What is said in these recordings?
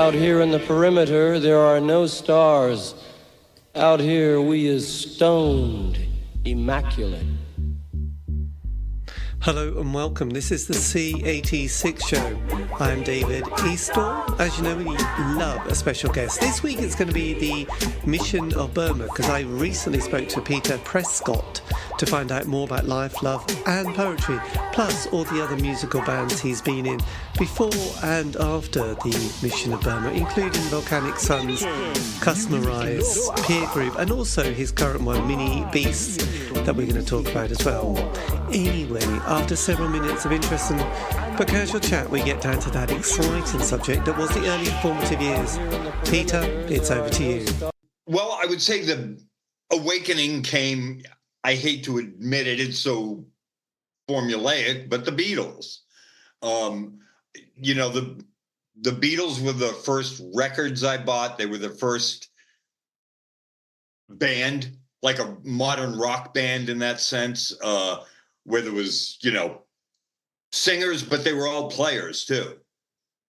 Out here in the perimeter, there are no stars. Out here, we is stoned, immaculate. Hello and welcome. This is the C86 show. I'm David Eastaugh. As you know, we love a special guest. This week it's going to be the Mission of Burma, because I recently spoke to Peter Prescott to find out more about life, love and poetry, plus all the other musical bands he's been in before and after the Mission of Burma, including Volcanic Sons, Kustomized, Peer Group, and also his current one, Minibeast, that we're going to talk about as well. Anyway, after several minutes of interest but casual chat, we get down to that exciting subject that was the early formative years. Peter, it's over to you. Well, I would say the awakening came, I hate to admit it, it's so formulaic, but the Beatles. You know, the Beatles were the first records I bought. They were the first band, like a modern rock band in that sense, where there was, you know, singers, but they were all players too.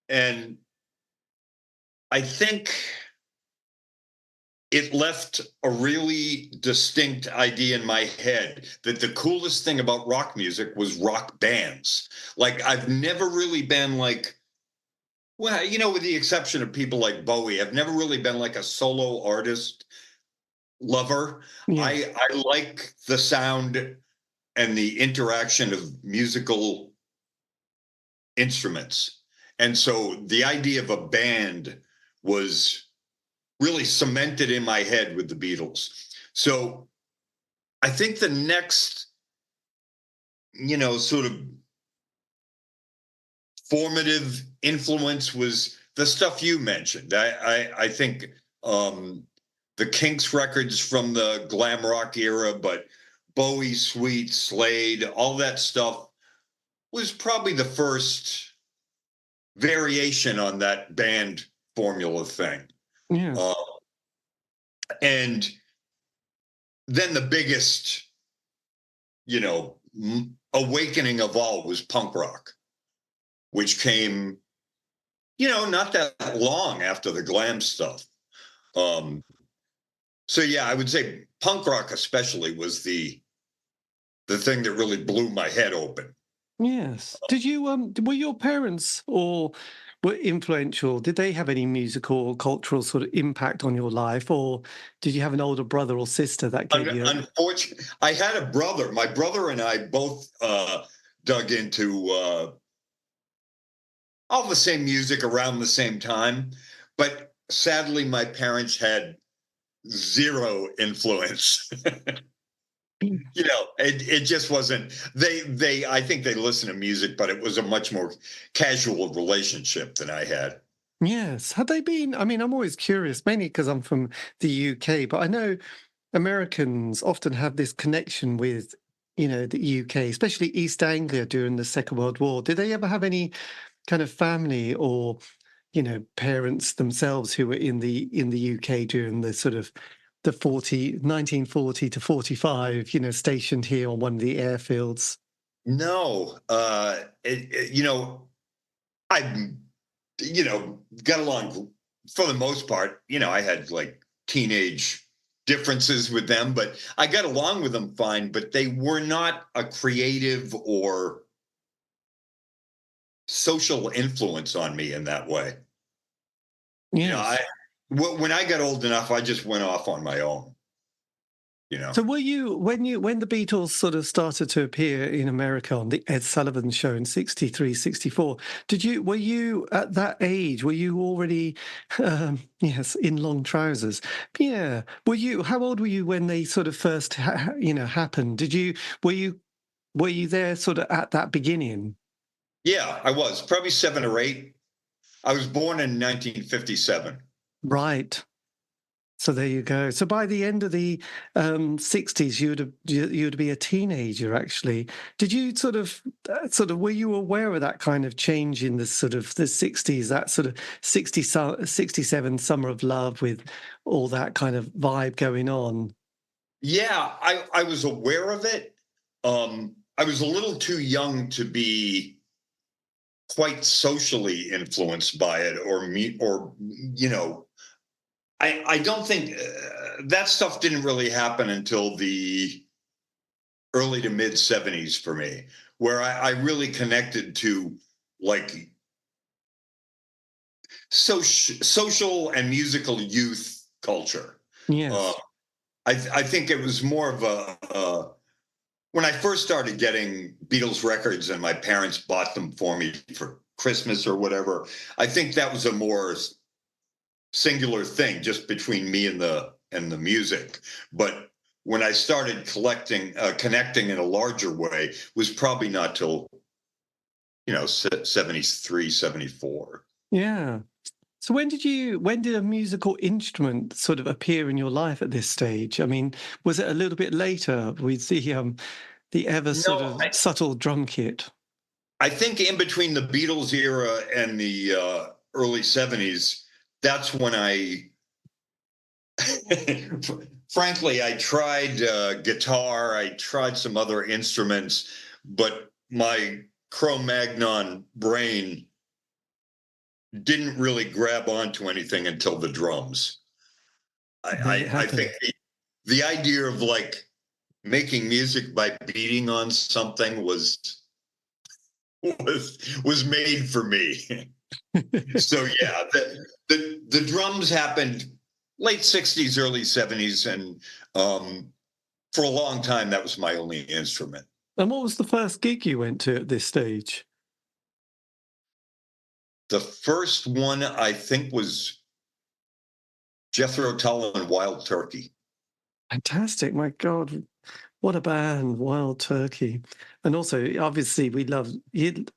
And I think it left a really distinct idea in my head that the coolest thing about rock music was rock bands. Like, I've never really been like, well, you know, with the exception of people like Bowie, I've never really been like a solo artist lover. Yes. I like the sound and the interaction of musical instruments. And so the idea of a band was really cemented in my head with the Beatles. So I think the next, you know, sort of formative influence was the stuff you mentioned. I think the Kinks records from the glam rock era, but Bowie, Sweet, Slade, all that stuff was probably the first variation on that band formula thing. Yeah. And then the biggest, you know, awakening of all was punk rock, which came, you know, not that long after the glam stuff. So yeah, I would say punk rock especially was the thing that really blew my head open. Yes. Did you were your parents or were influential? Did they have any musical or cultural sort of impact on your life, or did you have an older brother or sister that gave you? Unfortunately, I had a brother. My brother and I both dug into all the same music around the same time, but sadly, my parents had zero influence. You know, it just wasn't. I think they listened to music, but it was a much more casual relationship than I had. Yes. Had they been? I mean, I'm always curious, mainly because I'm from the UK, but I know Americans often have this connection with, you know, the UK, especially East Anglia during the Second World War. Did they ever have any kind of family or, you know, parents themselves who were in the UK during the sort of the 1940 to 45, you know, stationed here on one of the airfields? No, you know, I, you know, got along for the most part. You know, I had like teenage differences with them, but I got along with them fine. But they were not a creative or social influence on me in that way. Yes. You know, when I got old enough, I just went off on my own. You know. So were you when the Beatles sort of started to appear in America on the Ed Sullivan Show in 63, 64, were you at that age? Were you already yes, in long trousers? Yeah. How old were you when they sort of first happened? Were you there sort of at that beginning? Yeah, I was probably 7 or 8. I was born in 1957. Right. So there you go. So by the end of the 60s, you'd be a teenager. Actually, did you sort of were you aware of that kind of change in the sort of the 60s? That sort of 67 Summer of Love with all that kind of vibe going on. Yeah, I was aware of it. I was a little too young to be quite socially influenced by it, or me, or I don't think that stuff didn't really happen until the early to mid 70s for me, where I really connected to like social and musical youth culture. Uh, Yes. I think it was more of when I first started getting Beatles records and my parents bought them for me for Christmas or whatever. I think that was a more singular thing just between me and the music. But when I started connecting in a larger way was probably not till 73, 74. Yeah. So when did a musical instrument sort of appear in your life at this stage? I mean, was it a little bit later with the ever sort No, of subtle drum kit? I think in between the Beatles era and the early 70s, that's when frankly, I tried guitar, I tried some other instruments, but my Cro-Magnon brain didn't really grab onto anything until the drums. Made it I think happen. the idea of like making music by beating on something was made for me. So yeah, the drums happened late 60s, early 70s, and for a long time that was my only instrument. And what was the first gig you went to at this stage? The first one I think was Jethro Tull and Wild Turkey. Fantastic. My God, what a band, Wild Turkey. And also, obviously, we love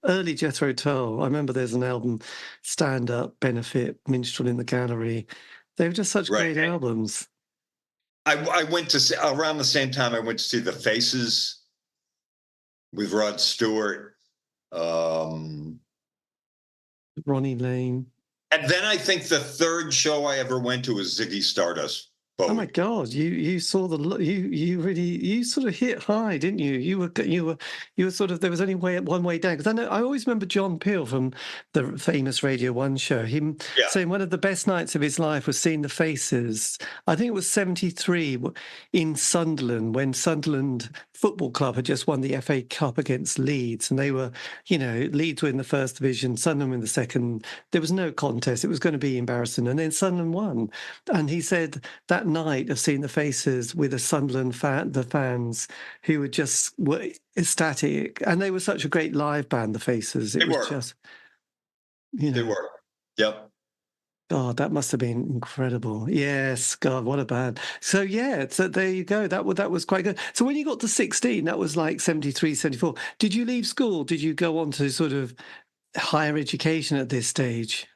early Jethro Tull. I remember there's an album, Stand Up, Benefit, Minstrel in the Gallery. They were just such Right. great albums. I went to see, around the same time I went to see the Faces with Rod Stewart. Ronnie Lane. And then I think the third show I ever went to was Ziggy Stardust. Oh my Bowie. God! You saw you really you sort of hit high, didn't you? You were sort of there was only one way down, because I always remember John Peel from the famous Radio One show. Him Yeah. saying one of the best nights of his life was seeing the Faces. I think it was 73 in Sunderland, when Sunderland Football Club had just won the FA Cup against Leeds, and they were, Leeds were in the first division, Sunderland in the second. There was no contest; it was going to be embarrassing, and then Sunderland won. And he said that night of seeing the Faces with the Sunderland the fans who were ecstatic, and they were such a great live band, the Faces. It was just, They were. Yep. God, that must have been incredible. Yes, God, what a band. So yeah, so there you go. That was quite good. So when you got to 16, that was like 73, 74. Did you leave school? Did you go on to sort of higher education at this stage?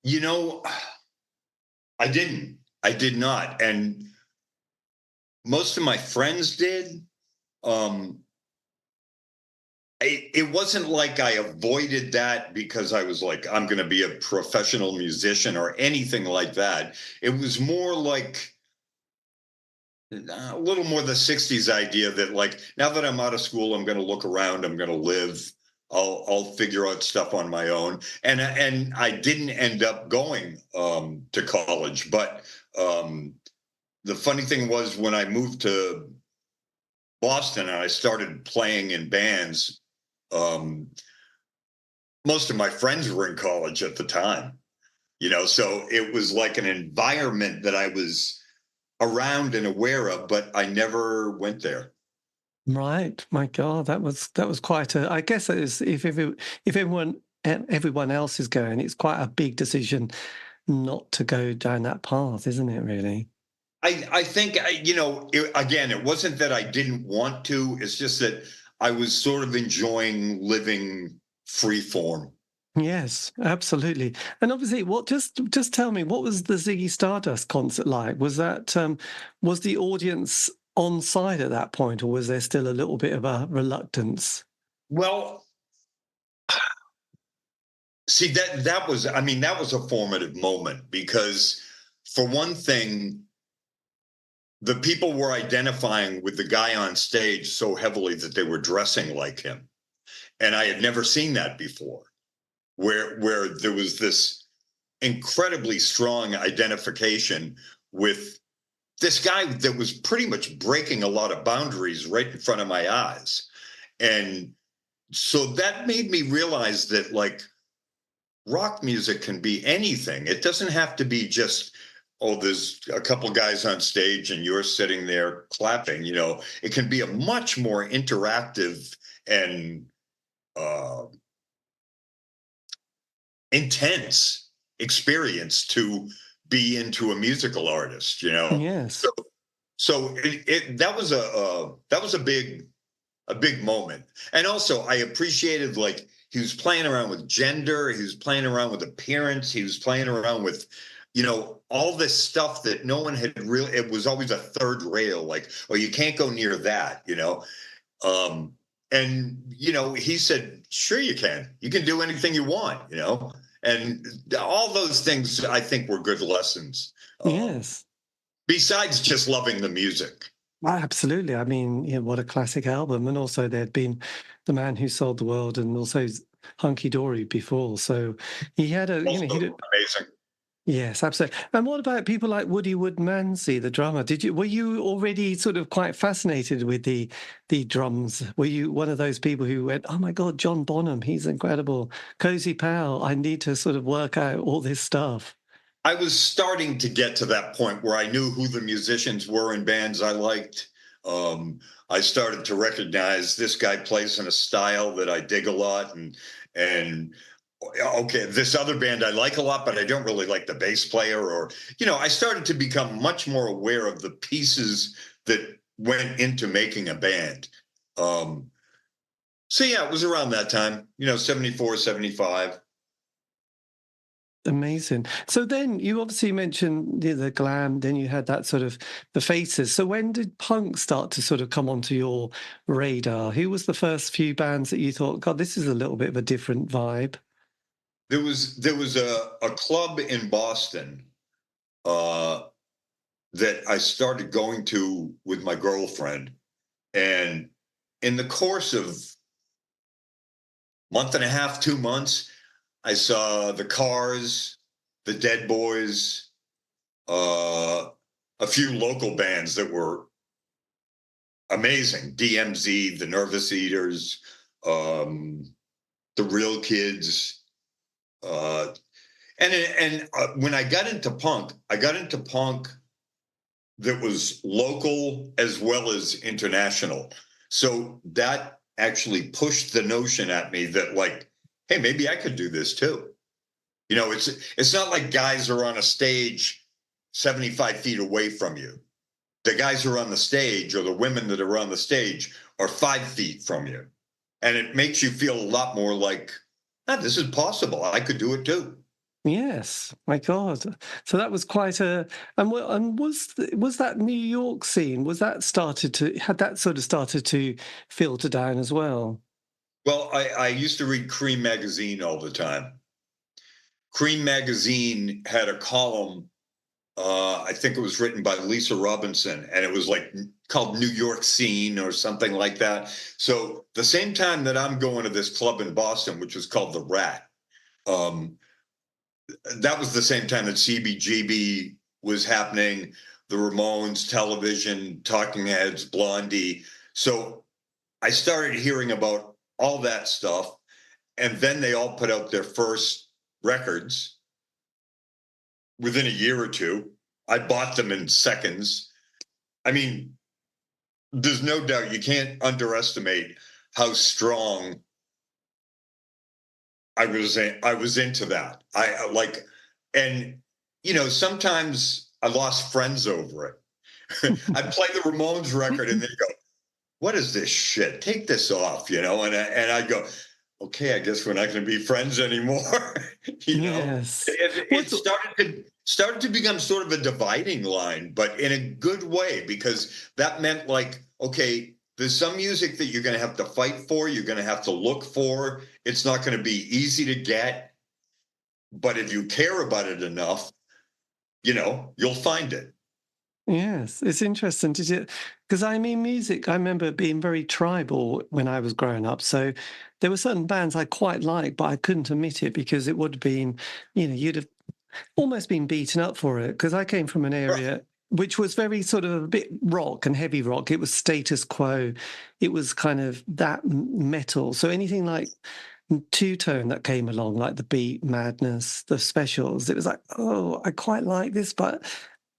I didn't. I did not. And most of my friends did. It wasn't like I avoided that because I was like, I'm going to be a professional musician or anything like that. It was more like a little more the 60s idea that like, now that I'm out of school, I'm going to look around, I'm going to live. I'll figure out stuff on my own. And I didn't end up going to college, but the funny thing was when I moved to Boston and I started playing in bands, most of my friends were in college at the time, so it was like an environment that I was around and aware of, but I never went there. Right. My God, that was quite a. I guess it is, if everyone else is going, it's quite a big decision not to go down that path, isn't it? Really. I think again, it wasn't that I didn't want to. It's just that I was sort of enjoying living free form. Yes, absolutely. And obviously, just tell me, what was the Ziggy Stardust concert like? Was that was the audience on side at that point, or was there still a little bit of a reluctance? Well, see, that was, I mean, that was a formative moment because, for one thing, the people were identifying with the guy on stage so heavily that they were dressing like him. And I had never seen that before. where there was this incredibly strong identification with this guy that was pretty much breaking a lot of boundaries right in front of my eyes. And so that made me realize that, like, rock music can be anything. It doesn't have to be just, oh, there's a couple guys on stage and you're sitting there clapping. It can be a much more interactive and uh, intense experience to be into a musical artist. Yes. So that was a big moment. And also I appreciated, like, he was playing around with gender, he was playing around with appearance, he was playing around with, all this stuff that no one had really, it was always a third rail, like, oh, you can't go near that. And he said, sure you can do anything you want. And all those things I think were good lessons. Yes. Besides just loving the music. Absolutely. I mean, what a classic album. And also there'd been The Man Who Sold the World and also Hunky Dory before. So he had Also amazing. Yes, absolutely. And what about people like Woody Woodmansey, the drummer? Were you already sort of quite fascinated with the drums? Were you one of those people who went, oh my God, John Bonham, he's incredible. Cozy Powell, I need to sort of work out all this stuff. I was starting to get to that point where I knew who the musicians were in bands I liked. I started to recognize this guy plays in a style that I dig a lot, and okay, this other band I like a lot, but I don't really like the bass player. Or I started to become much more aware of the pieces that went into making a band. So yeah, it was around that time, 74, 75. Amazing. So then you obviously mentioned the glam, then you had that sort of the faces. So when did punk start to sort of come onto your radar? Who was the first few bands that you thought, God, this is a little bit of a different vibe? There was a club in Boston that I started going to with my girlfriend. And in the course of month and a half, 2 months, I saw the Cars, the Dead Boys, a few local bands that were amazing. DMZ, the Nervous Eaters, the Real Kids. And when I got into punk that was local as well as international. So that actually pushed the notion at me that, like, hey, maybe I could do this too. It's not like guys are on a stage 75 feet away from you. The guys who are on the stage, or the women that are on the stage, are 5 feet from you. And it makes you feel a lot more like, this is possible. I could do it too. Yes, my God. So that was quite and was that New York scene, had that sort of started to filter down as well? Well, I used to read Cream magazine all the time. Cream magazine had a column, I think it was written by Lisa Robinson, and it was like called New York Scene or something like that. So the same time that I'm going to this club in Boston, which was called The Rat, that was the same time that CBGB was happening, the Ramones, Television, Talking Heads, Blondie. So I started hearing about all that stuff. And then they all put out their first records within a year or two. I bought them in seconds. I mean, there's no doubt, you can't underestimate how strong I was into that. I like, and sometimes I lost friends over it. I'd play the Ramones record and they'd go, what is this shit? Take this off, and I'd go, okay, I guess we're not going to be friends anymore. Yes. It started to become sort of a dividing line, but in a good way, because that meant, like, okay, there's some music that you're going to have to fight for, you're going to have to look for. It's not going to be easy to get, but if you care about it enough, you'll find it. Yes, it's interesting. Did you? Because I mean, music. I remember being very tribal when I was growing up. So there were certain bands I quite liked, but I couldn't admit it because it would have been, you'd have almost been beaten up for it. Because I came from an area which was very sort of a bit rock and heavy rock. It was status quo. It was kind of that metal. So anything like two-tone that came along, like the Beat, Madness, the Specials, it was like, oh, I quite like this, but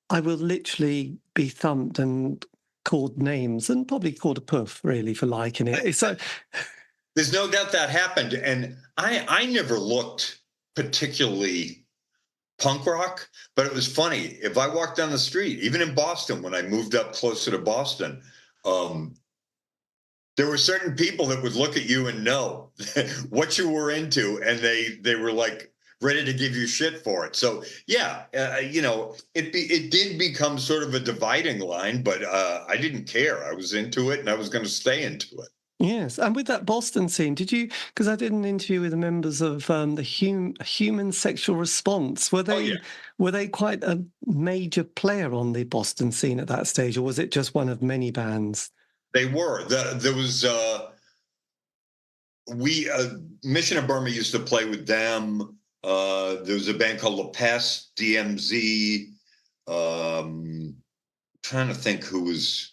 I will literally be thumped and called names and probably called a puff, really, for liking it. So, There's no doubt that happened. And I never looked particularly punk rock, but it was funny. If I walked down the street, even in Boston, when I moved up closer to Boston, um, there were certain people that would look at you and know what you were into, and they were like ready to give you shit for it. So yeah, it did become sort of a dividing line, but I didn't care. I was into it, and I was going to stay into it. yes. And with that Boston scene, did you, because I did an interview with the members of the Human Sexual Response, Oh yeah, were they quite a major player on the Boston scene at that stage, or was it just one of many bands? they were. There was we Mission of Burma used to play with them. There was a band called La Peste, DMZ. Trying to think who was.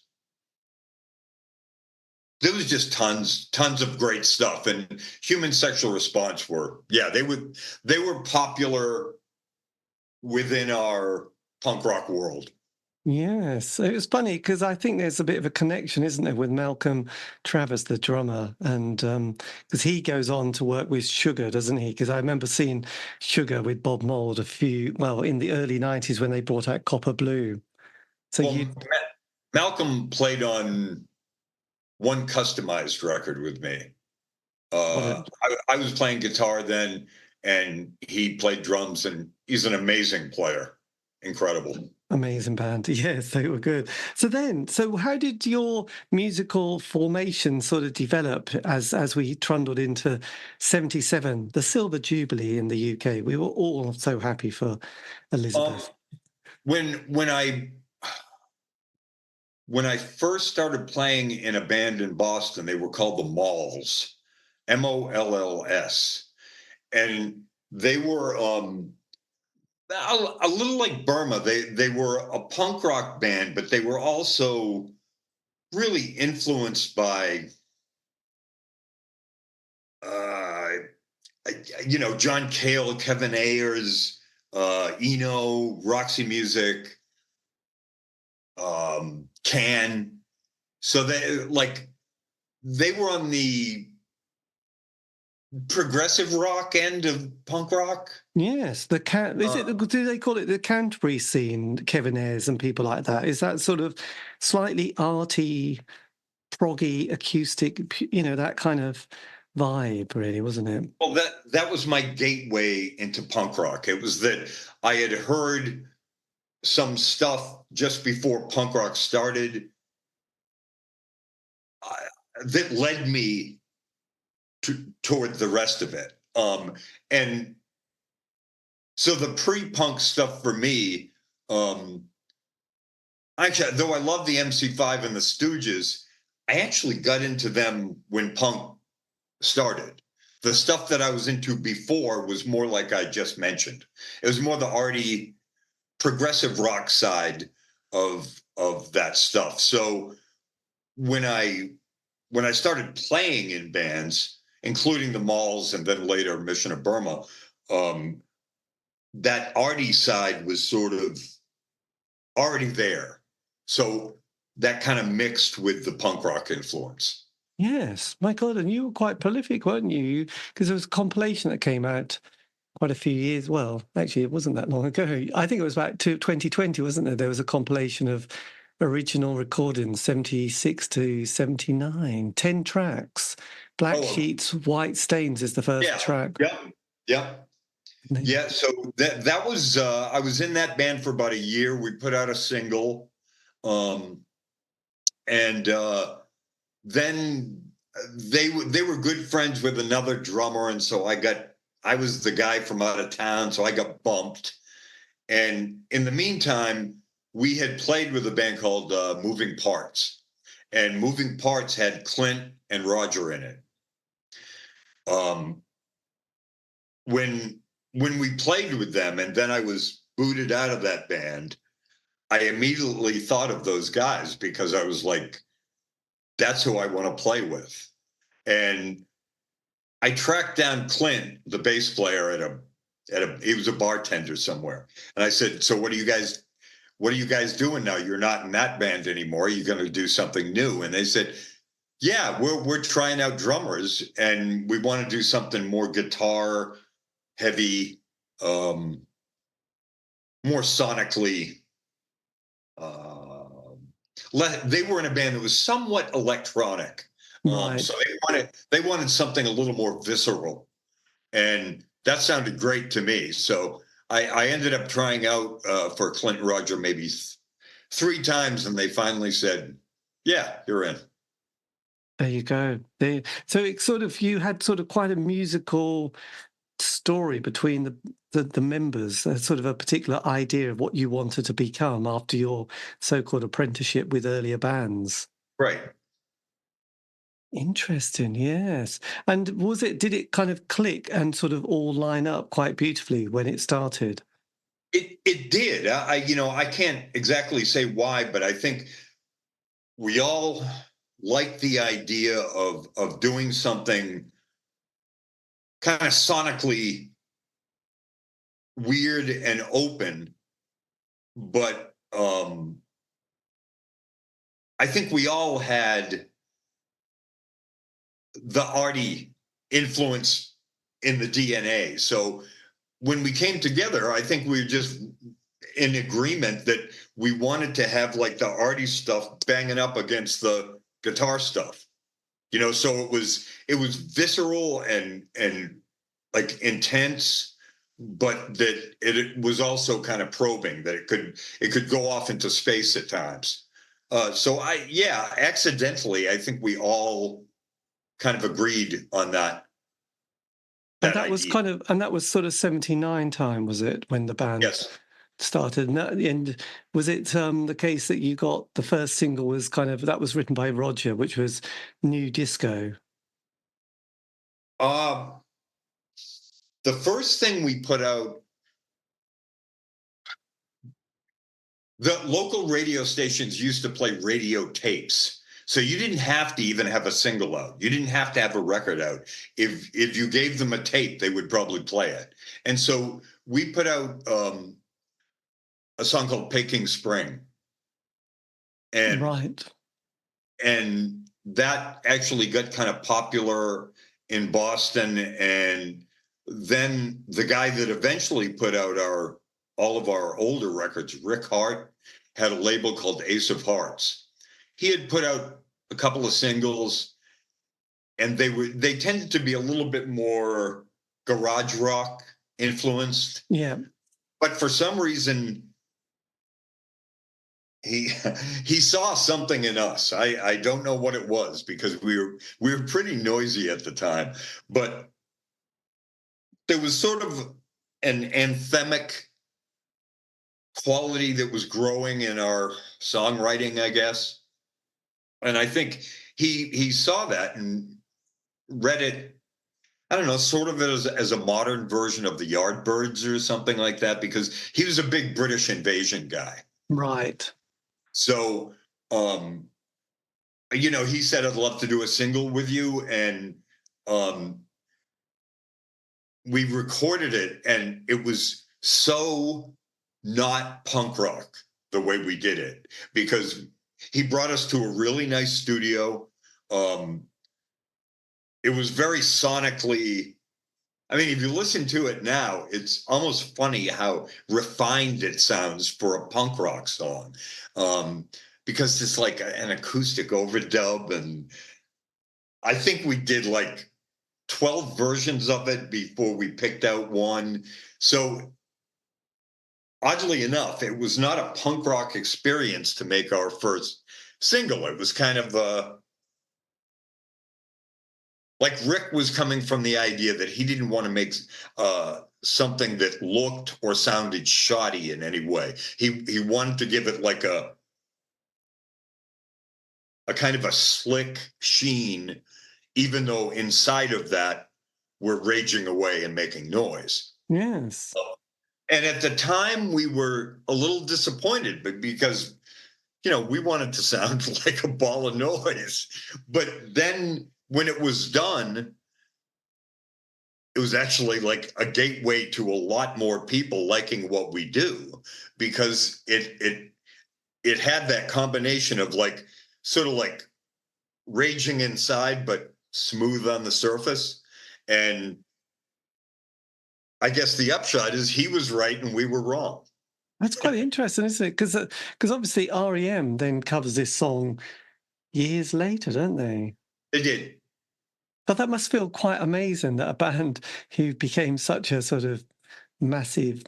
There was just tons of great stuff, and Human Sexual Response they were popular within our punk rock world. Yes, it was funny because I think there's a bit of a connection, isn't there, with Malcolm Travis, the drummer, and because he goes on to work with Sugar, doesn't he? Because I remember seeing Sugar with Bob Mould in the early 90s when they brought out Copper Blue. So Well, Malcolm played on one Kustomized record with me. I was playing guitar then, and he played drums, and he's an amazing player. Incredible. amazing band. Yes, they were good. So how did your musical formation sort of develop as we trundled into 77, the Silver Jubilee in the UK? We were all so happy for Elizabeth. When I first started playing in a band in Boston, they were called the Molls, Molls, and they were a little like Burma. They were a punk rock band, but they were also really influenced by uh, John Cale, Kevin Ayers, Eno, Roxy Music, Can. So they were on the progressive rock end of punk rock. Yes, do they call it the Canterbury scene, Kevin Ayres and people like that? Is that sort of slightly arty, proggy, acoustic, that kind of vibe, really, wasn't it? Well, that was my gateway into punk rock. It was that I had heard some stuff just before punk rock started that led me toward the rest of it. And so the pre-punk stuff for me, actually, though I love the MC5 and the Stooges, I actually got into them when punk started. The stuff that I was into before was more like I just mentioned. It was more the arty, progressive rock side of that stuff. So when I started playing in bands, including the Molls and then later Mission of Burma, that arty side was sort of already there. So that kind of mixed with the punk rock influence. Yes, my God, and you were quite prolific, weren't you? Because there was a compilation that came out quite a few years. Well, actually, it wasn't that long ago. I think it was about 2020, wasn't there? There was a compilation of original recordings, 76 to 79, 10 tracks. Black Sheets, White Stains is the first track. Yeah. So that was I was in that band for about a year. We put out a single, and then they were good friends with another drummer, and so I was the guy from out of town, so I got bumped. And in the meantime, we had played with a band called Moving Parts, and Moving Parts had Clint and Roger in it. Um, when we played with them, and then I was booted out of that band, I immediately thought of those guys because I was like, that's who I want to play with. And I tracked down Clint, the bass player, he was a bartender somewhere. And I said, so what are you guys doing now? You're not in that band anymore. You're going to do something new. And they said, yeah, we're trying out drummers, and we want to do something more guitar heavy, more sonically. They were in a band that was somewhat electronic, Right. so they wanted something a little more visceral, and that sounded great to me. So I ended up trying out for Clint and Roger maybe 3 times, and they finally said, "Yeah, you're in." There you go. So it sort of, you had sort of quite a musical story between the members, sort of a particular idea of what you wanted to become after your so-called apprenticeship with earlier bands. Right. Interesting, yes. And did it kind of click and sort of all line up quite beautifully when it started? It did. I can't exactly say why, but I think we all like the idea of doing something kind of sonically weird and open, but I think we all had the arty influence in the DNA. So when we came together, I think we were just in agreement that we wanted to have like the arty stuff banging up against the guitar stuff. So it was visceral and like intense, but that it was also kind of probing, that it could go off into space at times. So accidentally, I think we all kind of agreed on that. And that was idea. and that was sort of 79 time, was it, when the band Yes. started? And was it the case that you got the first single was that was written by Roger, which was New Disco? The first thing we put out, the local radio stations used to play radio tapes. So you didn't have to even have a single out. You didn't have to have a record out. If you gave them a tape, they would probably play it. And so we put out a song called Peking Spring. And Right. and that actually got kind of popular in Boston. And then the guy that eventually put out all of our older records, Rick Hart, had a label called Ace of Hearts. He had put out a couple of singles, and they tended to be a little bit more garage rock influenced. Yeah. But for some reason, he saw something in us. I don't know what it was, because we were pretty noisy at the time, but there was sort of an anthemic quality that was growing in our songwriting, I guess. And I think he saw that and read it, I don't know, sort of as a modern version of the Yardbirds or something like that, because he was a big British invasion guy. Right. So, he said, I'd love to do a single with you. And we recorded it, and it was so not punk rock the way we did it, because he brought us to a really nice studio. It was very sonically, I mean, if you listen to it now, it's almost funny how refined it sounds for a punk rock song, because it's like an acoustic overdub. And I think we did like 12 versions of it before we picked out one. So oddly enough, it was not a punk rock experience to make our first single. It was kind of like Rick was coming from the idea that he didn't want to make something that looked or sounded shoddy in any way. He wanted to give it like a kind of a slick sheen, even though inside of that we're raging away and making noise. Yes. And at the time we were a little disappointed, but because we wanted to sound like a ball of noise. But then when it was done, it was actually like a gateway to a lot more people liking what we do, because it had that combination of like sort of like raging inside but smooth on the surface. And I guess the upshot is he was right and we were wrong. That's quite interesting, isn't it? Because obviously REM then covers this song years later, don't they? They did. But that must feel quite amazing that a band who became such a sort of massive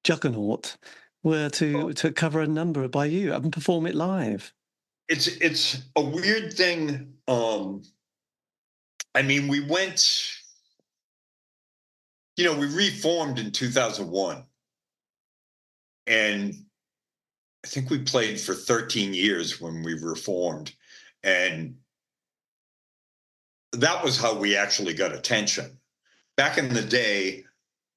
juggernaut were to cover a number by you and perform it live. It's a weird thing. I mean, we went, we reformed in 2001. And I think we played for 13 years when we reformed. And that was how we actually got attention. Back in the day,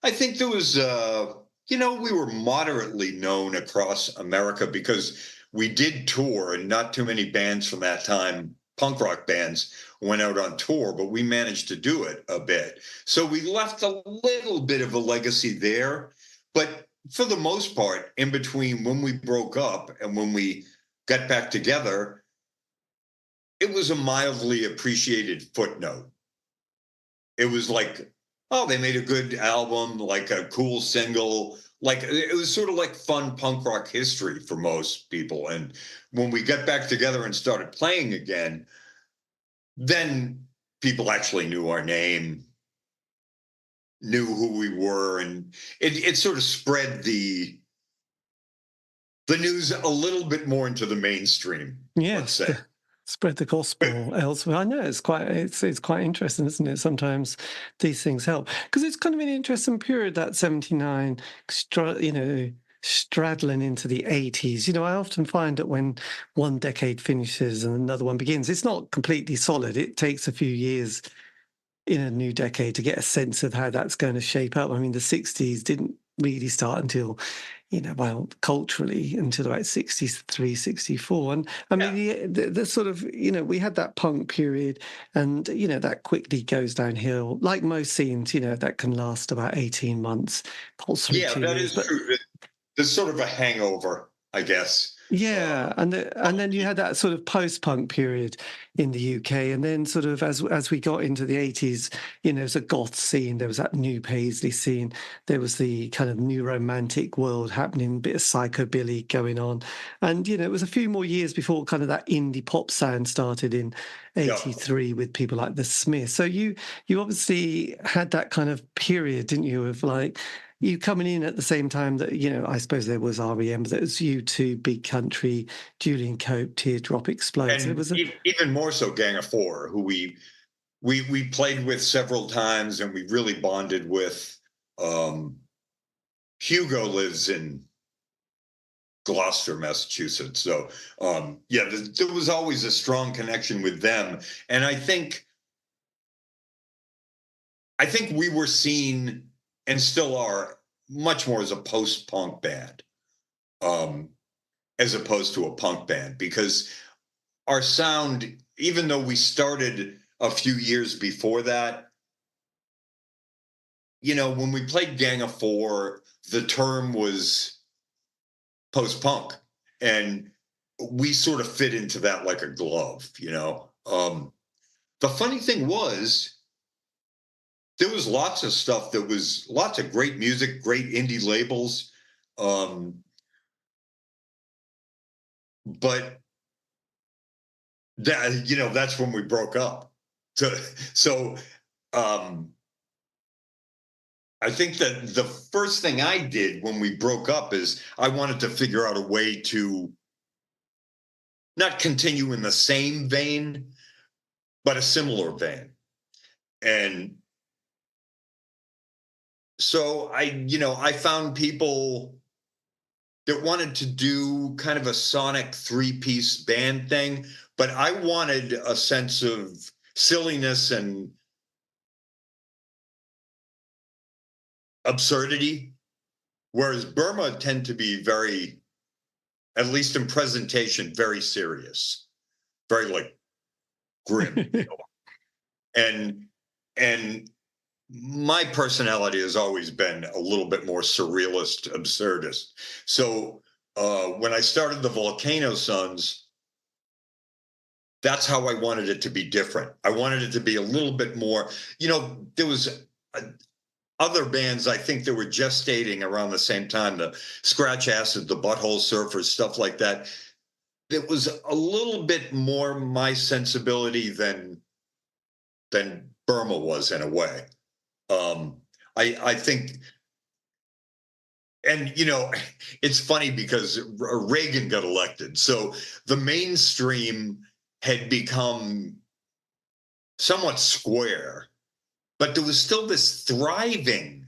I think there was, we were moderately known across America because we did tour, and not too many bands from that time, punk rock bands, went out on tour, but we managed to do it a bit. So we left a little bit of a legacy there. But for the most part, in between when we broke up and when we got back together, it was a mildly appreciated footnote. It was like, oh, they made a good album, like a cool single. Like it was sort of like fun punk rock history for most people. And when we got back together and started playing again, then people actually knew our name, knew who we were, and it sort of spread the news a little bit more into the mainstream. Yes, let's say. spread the gospel elsewhere. I know it's quite interesting, isn't it? Sometimes these things help, because it's kind of an interesting period, that 79, straddling into the 80s. I often find that when one decade finishes and another one begins, it's not completely solid. It takes a few years in a new decade to get a sense of how that's going to shape up. I mean, the 60s didn't really start until, culturally until about 63, 64. And I mean, the sort of, we had that punk period, and, that quickly goes downhill. Like most scenes, that can last about 18 months, possibly 2 that years. is true. There's sort of a hangover, I guess. Yeah, and then you had that sort of post-punk period in the UK, and then sort of as we got into the 80s, there was a goth scene, there was that new Paisley scene, there was the kind of new romantic world happening, a bit of psychobilly going on, and it was a few more years before kind of that indie pop sound started in 83 with people like the Smiths. So you obviously had that kind of period, didn't you, of like, you coming in at the same time that, I suppose there was REM, but there was U2, Big Country, Julian Cope, Teardrop Explodes. And It was even more so Gang of Four, who we played with several times and we really bonded with. Hugo lives in Gloucester, Massachusetts. So, there was always a strong connection with them. And I think we were seen, and still are, much more as a post-punk band, as opposed to a punk band, because our sound, even though we started a few years before that, when we played Gang of Four, the term was post-punk, and we sort of fit into that like a glove. The funny thing was, there was lots of stuff, that was lots of great music, great indie labels, but that that's when we broke up. So I think that the first thing I did when we broke up is I wanted to figure out a way to not continue in the same vein, but a similar vein. And so I found people that wanted to do kind of a sonic three-piece band thing, but I wanted a sense of silliness and absurdity, whereas Burma tend to be very, at least in presentation, very serious, very like grim, and and my personality has always been a little bit more surrealist, absurdist. So when I started the Volcano Sons, that's how I wanted it to be different. I wanted it to be a little bit more, there was other bands I think that were gestating around the same time, the Scratch Acid, the Butthole Surfers, stuff like that. It was a little bit more my sensibility than Burma was in a way. I think, and it's funny because Reagan got elected, so the mainstream had become somewhat square, but there was still this thriving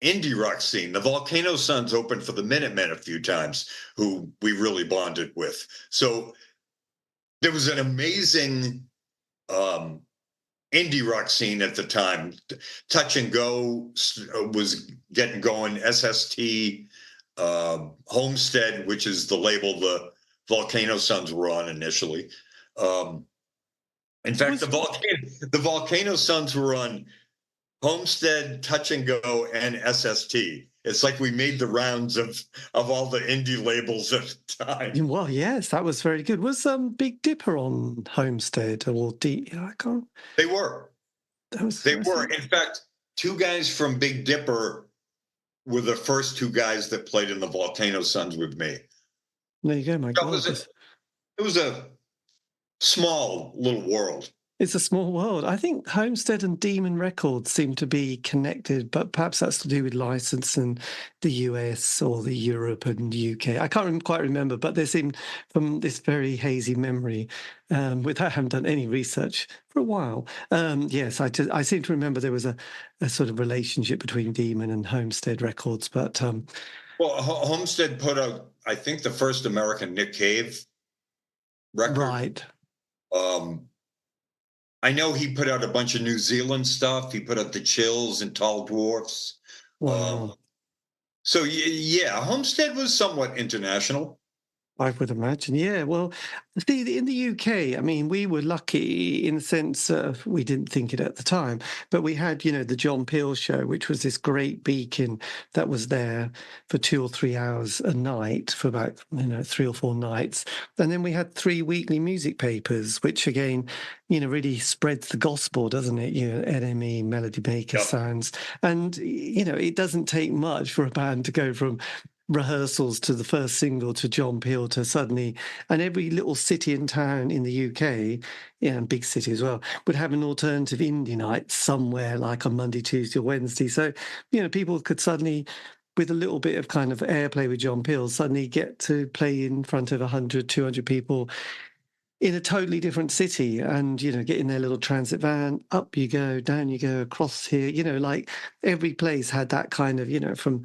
indie rock scene. The Volcano Sons opened for the Minutemen a few times, who we really bonded with. So there was an amazing indie rock scene at the time. Touch and Go was getting going. SST, Homestead, which is the label the Volcano Sons were on initially. In fact, the Volcano Sons were on Homestead, Touch and Go, and SST. It's like we made the rounds of all the indie labels at the time. Well, yes, that was very good. Was Big Dipper on Homestead or I can't. They were. They were. In fact, two guys from Big Dipper were the first two guys that played in the Volcano Sons with me. There you go, my God. It was a small little world. It's a small world. I think Homestead and Demon Records seem to be connected, but perhaps that's to do with license in the US or the Europe and UK. I can't quite remember, but there seemed, from this very hazy memory, without having done any research for a while, yes, I seem to remember there was a sort of relationship between Demon and Homestead Records. But well, Homestead put out, I think, the first American Nick Cave record. Right. I know he put out a bunch of New Zealand stuff. He put out the Chills and Tall Dwarfs. Wow. So yeah, Homestead was somewhat international. I would imagine, yeah. Well, see, in the UK, I mean, we were lucky in the sense of we didn't think it at the time, but we had, the John Peel show, which was this great beacon that was there for 2 or 3 hours a night for about, 3 or 4 nights. And then we had 3 weekly music papers, which again, really spreads the gospel, doesn't it? NME, Melody Maker, Sounds. And, it doesn't take much for a band to go from rehearsals to the first single to John Peel to suddenly, and every little city and town in the UK, and big city as well, would have an alternative indie night somewhere, like on Monday, Tuesday, or Wednesday. So, people could suddenly, with a little bit of kind of airplay with John Peel, suddenly get to play in front of 100, 200 people in a totally different city, and get in their little transit van, up you go, down you go, across here, like every place had that kind of, from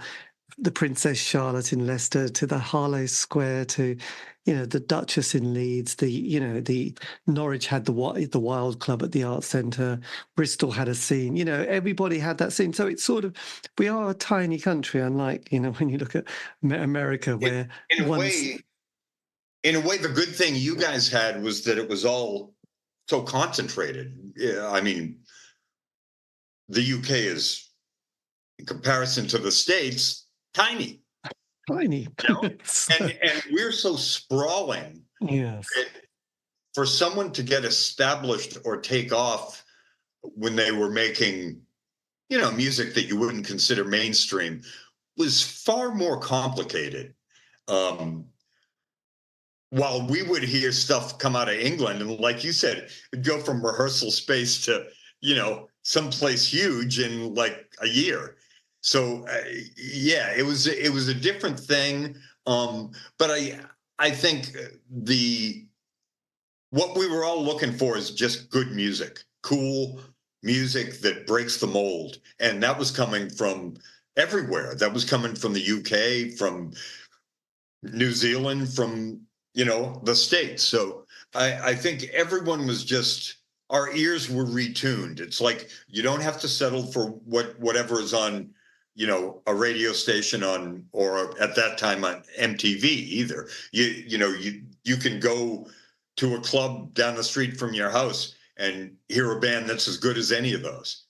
the Princess Charlotte in Leicester to the Harlow Square to, the Duchess in Leeds, the Norwich had the Wild Club at the Arts Centre, Bristol had a scene, everybody had that scene. So it's sort of, we are a tiny country, unlike, when you look at America, where in a way, the good thing you guys had was that it was all so concentrated. Yeah, I mean, the UK is, in comparison to the States, tiny. And we're so sprawling. Yes. For someone to get established or take off when they were making, music that you wouldn't consider mainstream was far more complicated. While we would hear stuff come out of England, and like you said, it'd go from rehearsal space to, someplace huge in like a year. So yeah, it was a different thing. But I think what we were all looking for is just good music, cool, music that breaks the mold. And that was coming from everywhere. That was coming from the UK, from New Zealand, from, the States. So I think everyone was just, our ears were retuned. It's like you don't have to settle for whatever is on, a radio station on, or at that time on MTV either. You can go to a club down the street from your house and hear a band that's as good as any of those.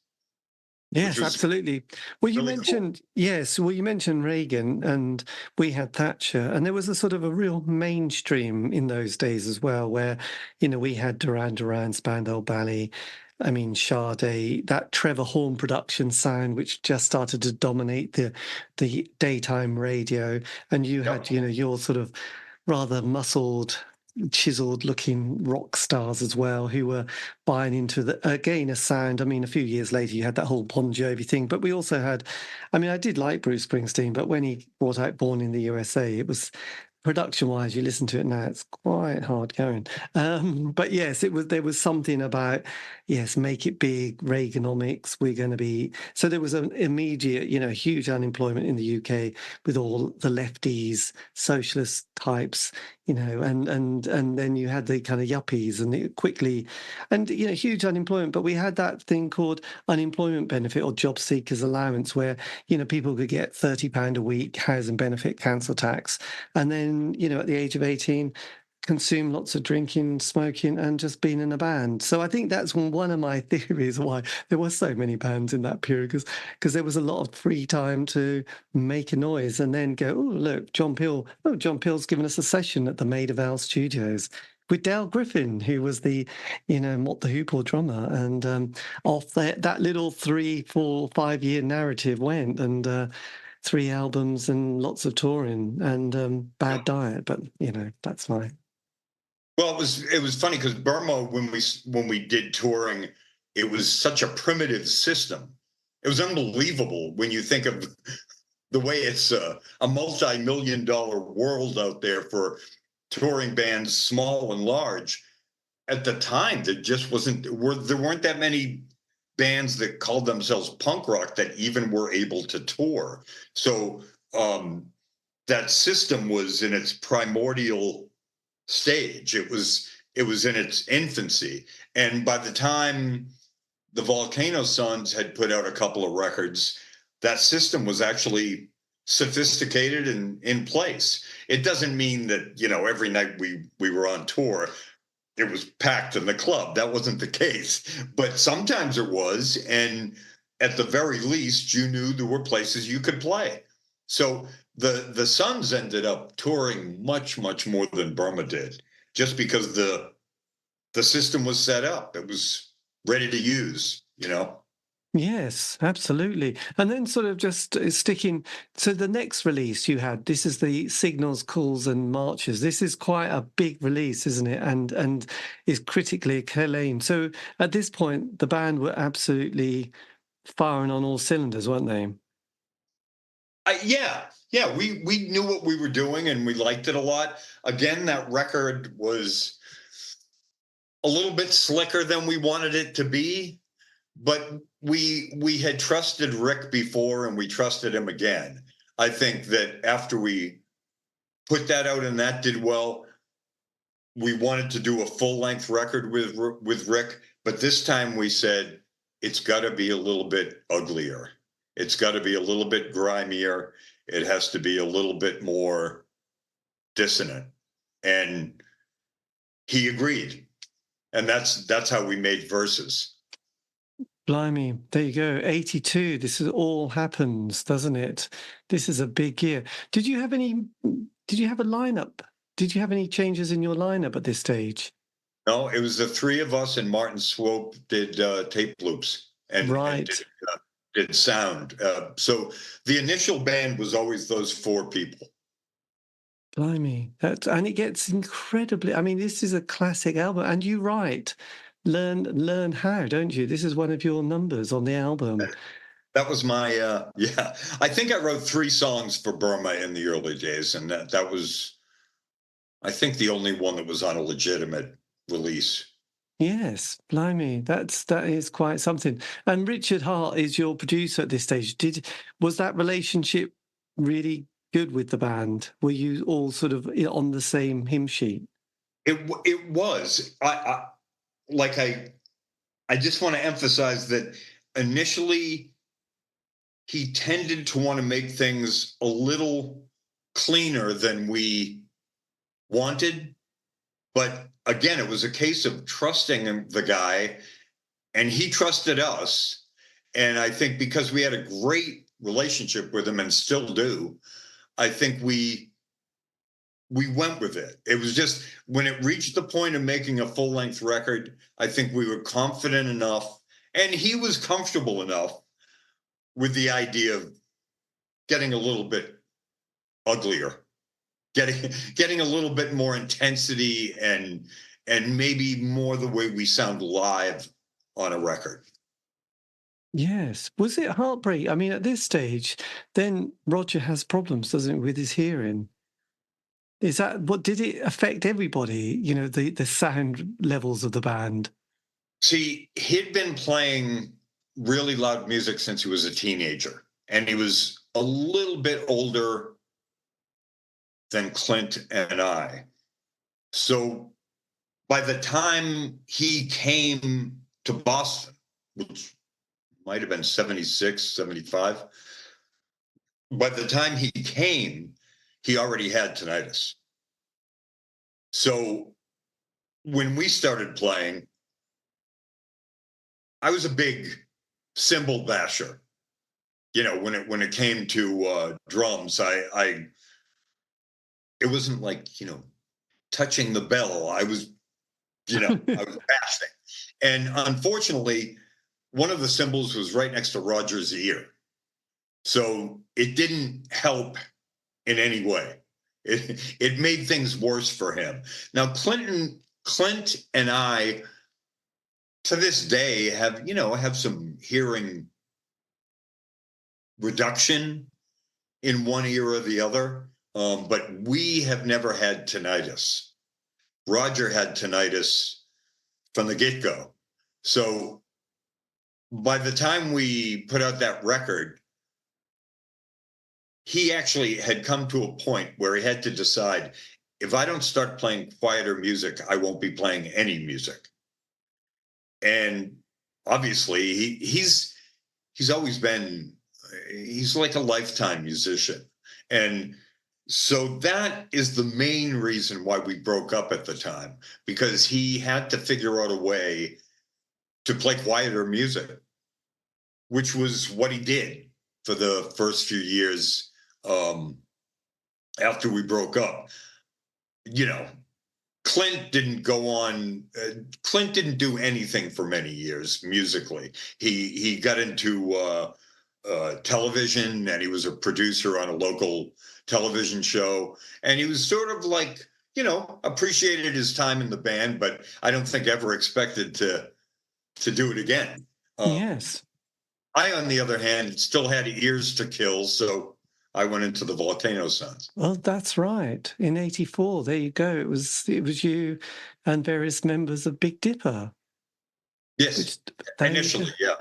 Yes, absolutely. Well, you Really mentioned, cool. yes, well, you mentioned Reagan, and we had Thatcher, and there was a sort of a real mainstream in those days as well, where, we had Duran Duran, Spandau Ballet, I mean, Sade, that Trevor Horn production sound, which just started to dominate the daytime radio, and you had, your sort of rather muscled, chiseled looking rock stars as well, who were buying into a sound. I mean, a few years later you had that whole Bon Jovi thing, but we also had, I mean, I did like Bruce Springsteen, but when he brought out Born in the USA, it was, production wise, you listen to it now, it's quite hard going. But yes, there was something about, yes, make it big, Reaganomics, we're going to be, so there was an immediate, huge unemployment in the UK with all the lefties, socialist types, and then you had the kind of yuppies, and it quickly, and huge unemployment. But we had that thing called unemployment benefit or job seekers allowance, where people could get £30 a week, housing benefit, council tax, and then at the age of 18, consume lots of drinking, smoking, and just being in a band. So I think that's one of my theories why there were so many bands in that period, because there was a lot of free time to make a noise and then go, oh, look, John Peel. Oh, John Peel's given us a session at the Maid of Vale Studios with Dale Griffin, who was the, Mott the Hoople drummer. And off that little 3, 4, 5 year narrative went, and 3 albums and lots of touring and bad diet. But, that's fine. Well, it was funny because Burma, when we did touring, it was such a primitive system. It was unbelievable when you think of the way it's a multi-million-dollar world out there for touring bands, small and large. At the time, there weren't that many bands that called themselves punk rock that even were able to tour. So that system was in its primordial stage. It was in its infancy, and by the time the Volcano Sons had put out a couple of records, that system was actually sophisticated and in place. It doesn't mean that every night we were on tour it was packed in the club. That wasn't the case, but sometimes it was, and at the very least you knew there were places you could play. So the Sons ended up touring much more than Burma did, just because the system was set up. It was ready to use. Yes, absolutely. And then sort of just sticking. So the next release you had, this is the Signals, Calls and Marches. This is quite a big release, isn't it? And is critically acclaimed. So at this point, the band were absolutely firing on all cylinders, weren't they? Yeah. We knew what we were doing and we liked it a lot. Again, that record was a little bit slicker than we wanted it to be, but we had trusted Rick before and we trusted him again. I think that after we put that out and that did well, we wanted to do a full-length record with Rick, but this time we said it's got to be a little bit uglier. It's got to be a little bit grimier. It has to be a little bit more dissonant. And he agreed. And that's how we made Verses. Blimey, there you go. 82. This is all happens, doesn't it? This is a big year. Did you have a lineup? Did you have any changes in your lineup at this stage? No, it was the 3 of us, and Martin Swope did tape loops and did sound. So the initial band was always those 4 people. Blimey, and it gets incredibly. I mean, this is a classic album, and you write. Learn how, don't you? This is one of your numbers on the album. That was my I think I wrote 3 songs for Burma in the early days, and that was, I think, the only one that was on a legitimate release. Yes, blimey, that is quite something. And Richard Hart is your producer at this stage. Was that relationship really good with the band? Were you all sort of on the same hymn sheet? It was. I just want to emphasize that initially he tended to want to make things a little cleaner than we wanted. But again, it was a case of trusting the guy, and he trusted us. And I think because we had a great relationship with him and still do, I think we went with it. It was just when it reached the point of making a full length record, I think we were confident enough, and he was comfortable enough with the idea of getting a little bit uglier, getting a little bit more intensity and maybe more the way we sound live on a record. Yes. Was it heartbreak? I mean, at this stage, then Roger has problems, doesn't it, with his hearing? Is that what did it affect everybody? You know, the sound levels of the band. See, he'd been playing really loud music since he was a teenager, and he was a little bit older than Clint and I. So by the time he came to Boston, which might have been 76, 75, by the time he came, he already had tinnitus. So when we started playing, I was a big cymbal basher. You know, when it came to drums, I it wasn't like, touching the bell. I was, I was bashing. And unfortunately, one of the cymbals was right next to Roger's ear. So it didn't help in any way. It made things worse for him. Now, Clint and I, to this day, have some hearing reduction in one ear or the other, but we have never had tinnitus. Roger had tinnitus from the get-go. So by the time we put out that record, he actually had come to a point where he had to decide, if I don't start playing quieter music, I won't be playing any music. And obviously he's always been, he's like a lifetime musician. And so that is the main reason why we broke up at the time, because he had to figure out a way to play quieter music, which was what he did for the first few years after we broke up. Clint didn't go on. Clint didn't do anything for many years musically. He got into television, and he was a producer on a local television show. And he was sort of like, appreciated his time in the band, but I don't think ever expected to do it again. Yes. I, on the other hand, still had ears to kill, so I went into the Volcano Sons. Well, that's right. In '84, there you go. It was you and various members of Big Dipper. Yes, initially, yeah.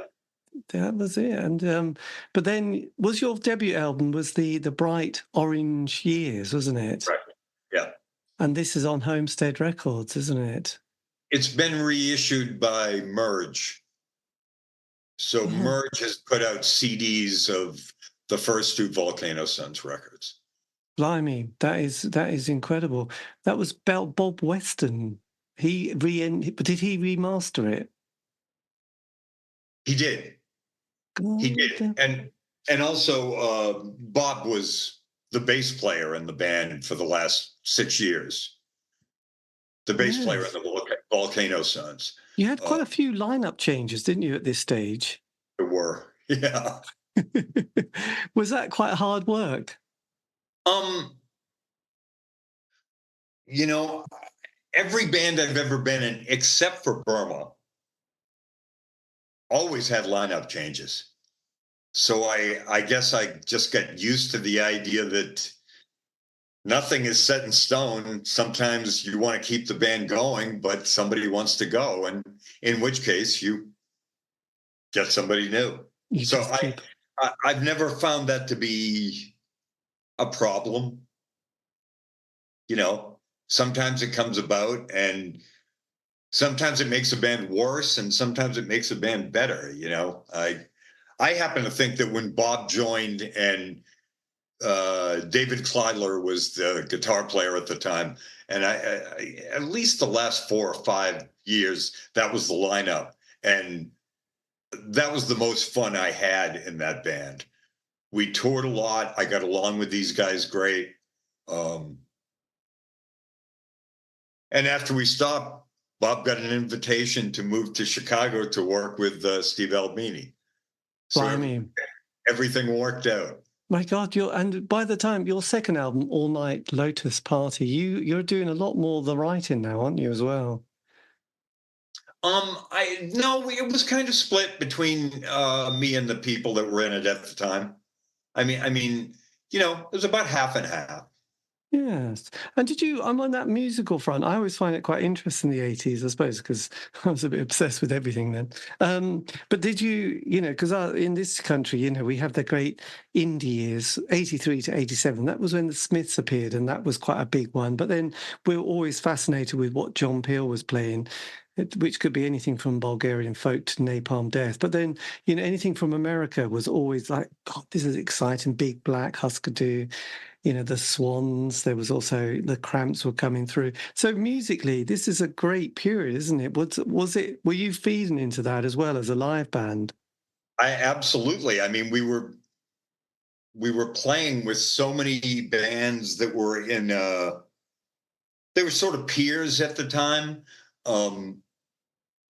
That was it. And but then was your debut album was the Bright Orange Years, wasn't it? Right. Yeah. And this is on Homestead Records, isn't it? It's been reissued by Merge. So Yeah. Merge has put out CDs of the first two Volcano Sons records. Blimey, that is incredible. That was Bob Weston. But did he remaster it? He did. He did. And also Bob was the bass player in the band for the last 6 years. The bass player in the Volcano Sons. You had quite a few lineup changes, didn't you, at this stage? There were, yeah. Was that quite hard work? Every band I've ever been in, except for Burma, always had lineup changes. So I guess I just got used to the idea that nothing is set in stone. Sometimes you want to keep the band going, but somebody wants to go, and in which case you get somebody new. You So just keep. I've never found that to be a problem. You know, sometimes it comes about, and sometimes it makes a band worse, and sometimes it makes a band better. You know, I happen to think that when Bob joined and David Kleidler was the guitar player at the time, and at least the last 4 or 5 years, that was the lineup, and that was the most fun I had in that band. We toured a lot. I got along with these guys great. Um, and after we stopped, Bob got an invitation to move to Chicago to work with Steve Albini. So Blimey. everything worked out. My God, and by the time your second album, All Night Lotus Party, you're doing a lot more of the writing now, aren't you, as well? I no, it was kind of split between me and the people that were in it at the time. I mean, it was about half and half. Yes. And I'm on that musical front. I always find it quite interesting in the 80s, I suppose, because I was a bit obsessed with everything then. But did because in this country, we have the great indie years, 83 to 87. That was when the Smiths appeared, and that was quite a big one. But then we were always fascinated with what John Peel was playing, which could be anything from Bulgarian folk to Napalm Death. But then, anything from America was always like, God, this is exciting. Big Black, Husker Du, the Swans. There was also the Cramps were coming through. So musically, this is a great period, isn't it? Were you feeding into that as well as a live band? I absolutely. I mean, we were playing with so many bands that were they were sort of peers at the time. Um,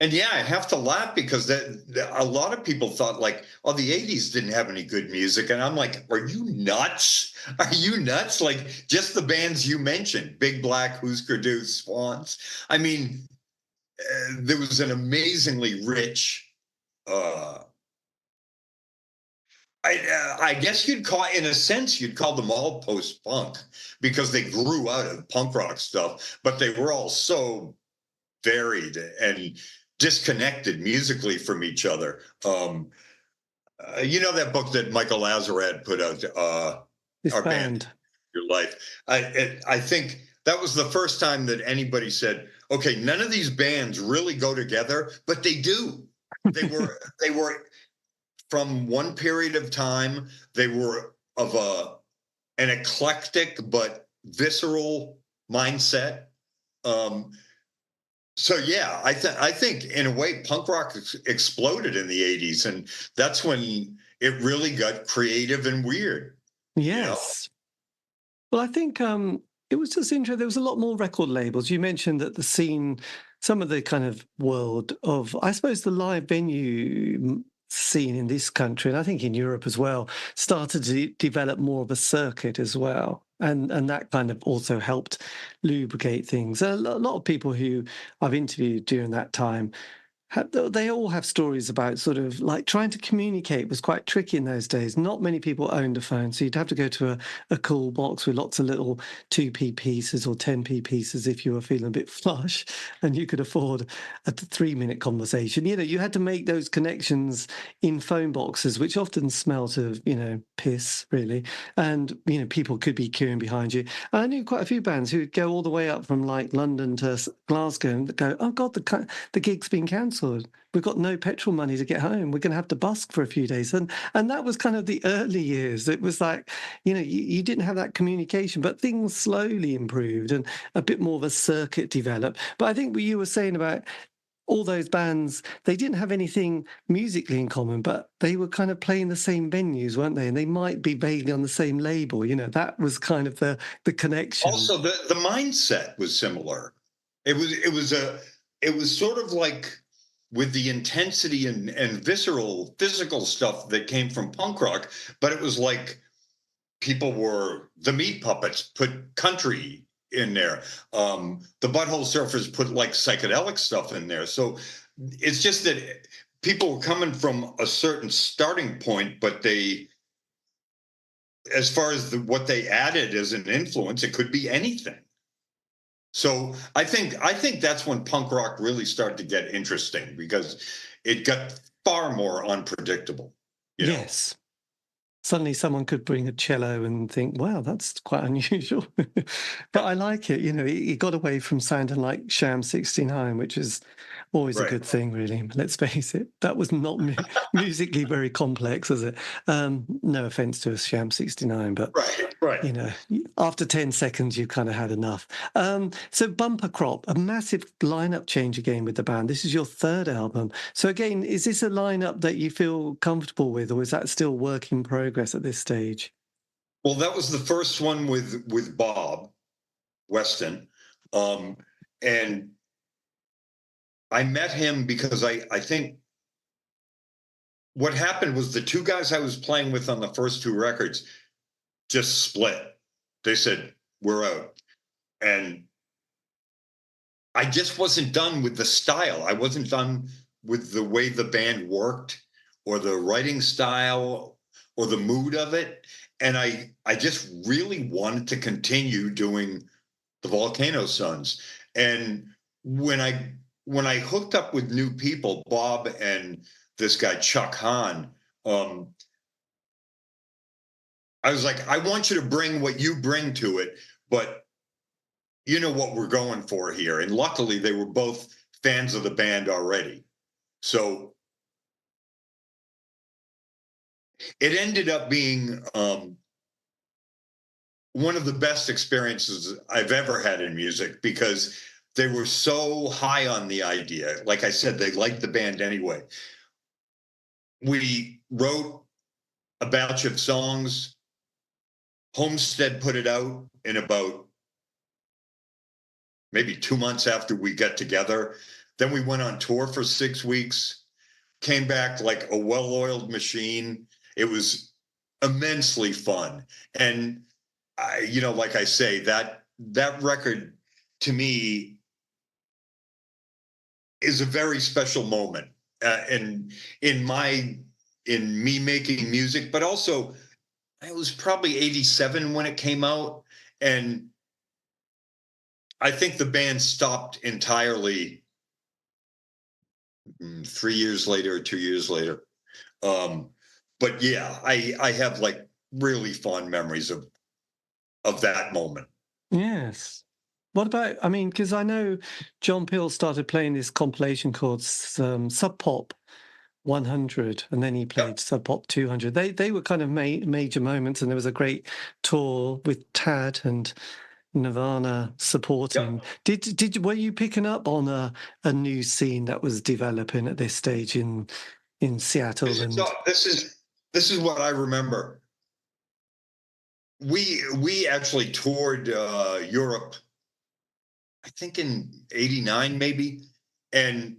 and yeah, I have to laugh because a lot of people thought like, oh, the 80s didn't have any good music. And I'm like, are you nuts? Are you nuts? Like just the bands you mentioned, Big Black, Husker Du, Swans. I mean, there was an amazingly rich uh, I guess in a sense, you'd call them all post punk because they grew out of punk rock stuff, but they were all so varied and disconnected musically from each other. That book that Michael Azerrad put out, This Our Band, band. Your Life. I think that was the first time that anybody said, okay, none of these bands really go together, but they do. They were from one period of time. They were of an eclectic but visceral mindset. Um, so yeah, I think in a way punk rock exploded in the 80s, and that's when it really got creative and weird. Yes. Well, I think it was just interesting. There was a lot more record labels. You mentioned that the scene, some of the kind of world of, I suppose, the live venue scene in this country, and I think in Europe as well, started to develop more of a circuit as well. And that kind of also helped lubricate things. A lot of people who I've interviewed during that time, they all have stories about sort of like trying to communicate was quite tricky in those days. Not many people owned a phone, so you'd have to go to a cool box with lots of little 2p pieces or 10p pieces if you were feeling a bit flush and you could afford a 3-minute conversation. You had to make those connections in phone boxes, which often smelt of, piss, really. And, people could be queuing behind you. And I knew quite a few bands who would go all the way up from like London to Glasgow and go, oh God, the gig's been cancelled. We've got no petrol money to get home. We're going to have to busk for a few days. And that was kind of the early years. It was like, you didn't have that communication, but things slowly improved and a bit more of a circuit developed. But I think what you were saying about all those bands, they didn't have anything musically in common, but they were kind of playing the same venues, weren't they? And they might be vaguely on the same label. That was kind of the connection. Also, the mindset was similar. It was sort of like with the intensity and visceral physical stuff that came from punk rock, but it was like people were the Meat Puppets put country in there. The Butthole Surfers put like psychedelic stuff in there. So it's just that people were coming from a certain starting point, but they as far as what they added as an influence, it could be anything. So I think that's when punk rock really started to get interesting, because it got far more unpredictable. Yes. Suddenly someone could bring a cello and think, wow, that's quite unusual. But I like it. It got away from sounding like Sham 69, which is always a good thing, really. Let's face it. That was not musically very complex, was it? No offense to a Sham 69, but, Right. After 10 seconds, you kind of had enough. So Bumper Crop, a massive lineup change again with the band. This is your third album. So again, is this a lineup that you feel comfortable with, or is that still work in progress at this stage? Well, that was the first one with Bob Weston, and I met him because I think what happened was the two guys I was playing with on the first two records just split. They said, we're out. And I just wasn't done with the style. I wasn't done with the way the band worked, or the writing style, or the mood of it. And I just really wanted to continue doing the Volcano Sons. And when I hooked up with new people, Bob and this guy Chuck Hahn, I was like, I want you to bring what you bring to it, but you know what we're going for here. And luckily, they were both fans of the band already. So it ended up being one of the best experiences I've ever had in music, because they were so high on the idea. Like I said, they liked the band anyway. We wrote a batch of songs. Homestead put it out in about maybe 2 months after we got together. Then we went on tour for 6 weeks, came back like a well-oiled machine. It was immensely fun. And like I say, that record to me is a very special moment, and in me making music, but also it was probably 87 when it came out. And I think the band stopped entirely 3 years later or 2 years later. But yeah, I have like really fond memories of that moment. Yes. What about, because I know John Peel started playing this compilation called Sub Pop 100, and then he played Sub Pop 200. They were kind of major moments, and there was a great tour with Tad and Nirvana supporting. Were you picking up on a new scene that was developing at this stage in Seattle? This is what I remember. We actually toured Europe, I think in '89 maybe, and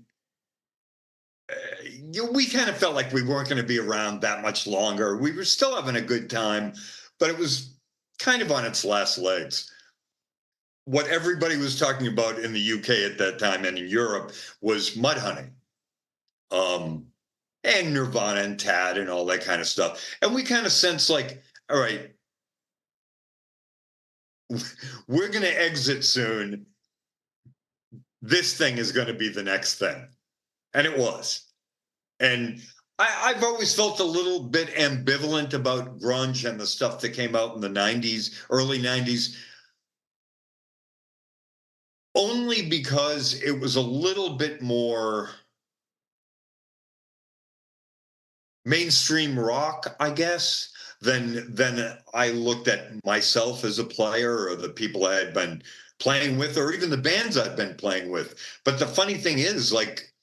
we kind of felt like we weren't going to be around that much longer. We were still having a good time, but it was kind of on its last legs. What everybody was talking about in the UK at that time and in Europe was Mudhoney, and Nirvana and Tad and all that kind of stuff. And we kind of sensed like, all right, we're going to exit soon. This thing is going to be the next thing. And it was. And I've always felt a little bit ambivalent about grunge and the stuff that came out in the 90s, early 90s, only because it was a little bit more mainstream rock, I guess, than I looked at myself as a player, or the people I had been playing with, or even the bands I've been playing with. But the funny thing is, like,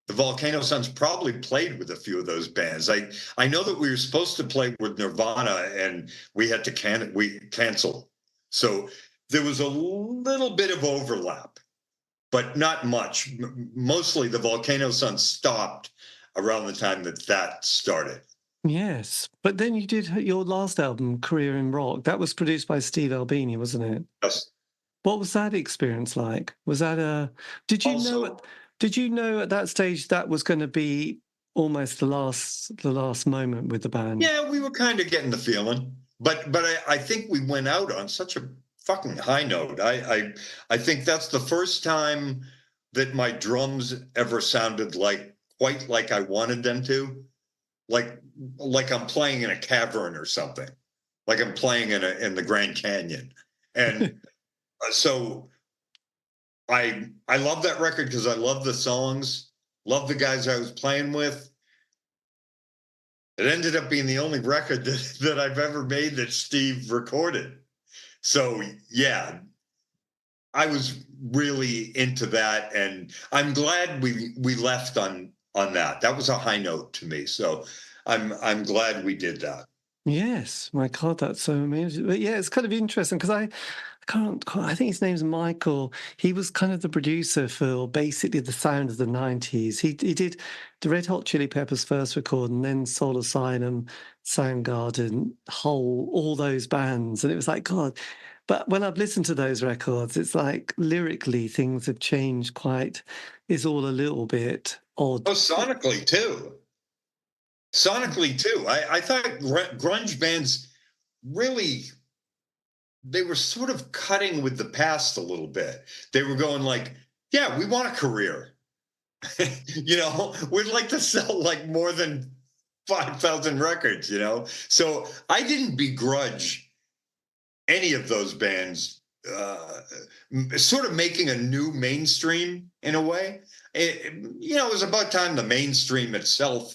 the Volcano Sons probably played with a few of those bands. I know that we were supposed to play with Nirvana, and we had to cancel. So there was a little bit of overlap, but not much. Mostly the Volcano Sons stopped around the time that started. Yes, but then you did your last album, Career in Rock. That was produced by Steve Albini, wasn't it? Yes. What was that experience like? Was that Did you know at that stage that was going to be almost the last moment with the band? Yeah, we were kind of getting the feeling. I think we went out on such a fucking high note. I think that's the first time that my drums ever sounded quite like I wanted them to, like I'm playing in a cavern or something, like I'm playing in the Grand Canyon, and so I love that record because I love the songs, love the guys I was playing with. It ended up being the only record that I've ever made that Steve recorded. So yeah, I was really into that, and I'm glad we left on that. That was a high note to me. So I'm glad we did that. Yes, my God, that's so amazing. But yeah, it's kind of interesting because I think his name's Michael. He was kind of the producer for basically the sound of the 90s. He did the Red Hot Chili Peppers' first record, and then Soul Asylum, Soundgarden, Hole, all those bands. And it was like, God. But when I've listened to those records, it's like lyrically things have changed quite. It's all a little bit odd. Oh, sonically too. Sonically too. I thought grunge bands really, they were sort of cutting with the past a little bit. They were going like, yeah, we want a career. We'd like to sell like more than 5,000 records, So I didn't begrudge any of those bands sort of making a new mainstream in a way. It was about time the mainstream itself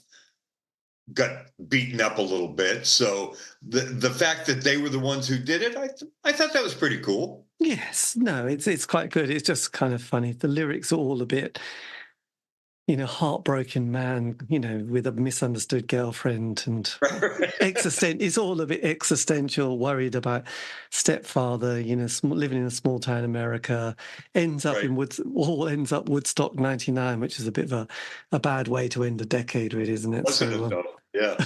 got beaten up a little bit. So the fact that they were the ones who did it, I thought that was pretty cool. Yes, no, it's quite good. It's just kind of funny. The lyrics are all a bit, heartbroken man, with a misunderstood girlfriend and it's all a bit existential, worried about stepfather, living in a small town America, ends up Woodstock 99, which is a bit of a bad way to end a decade, really, isn't it? Yeah.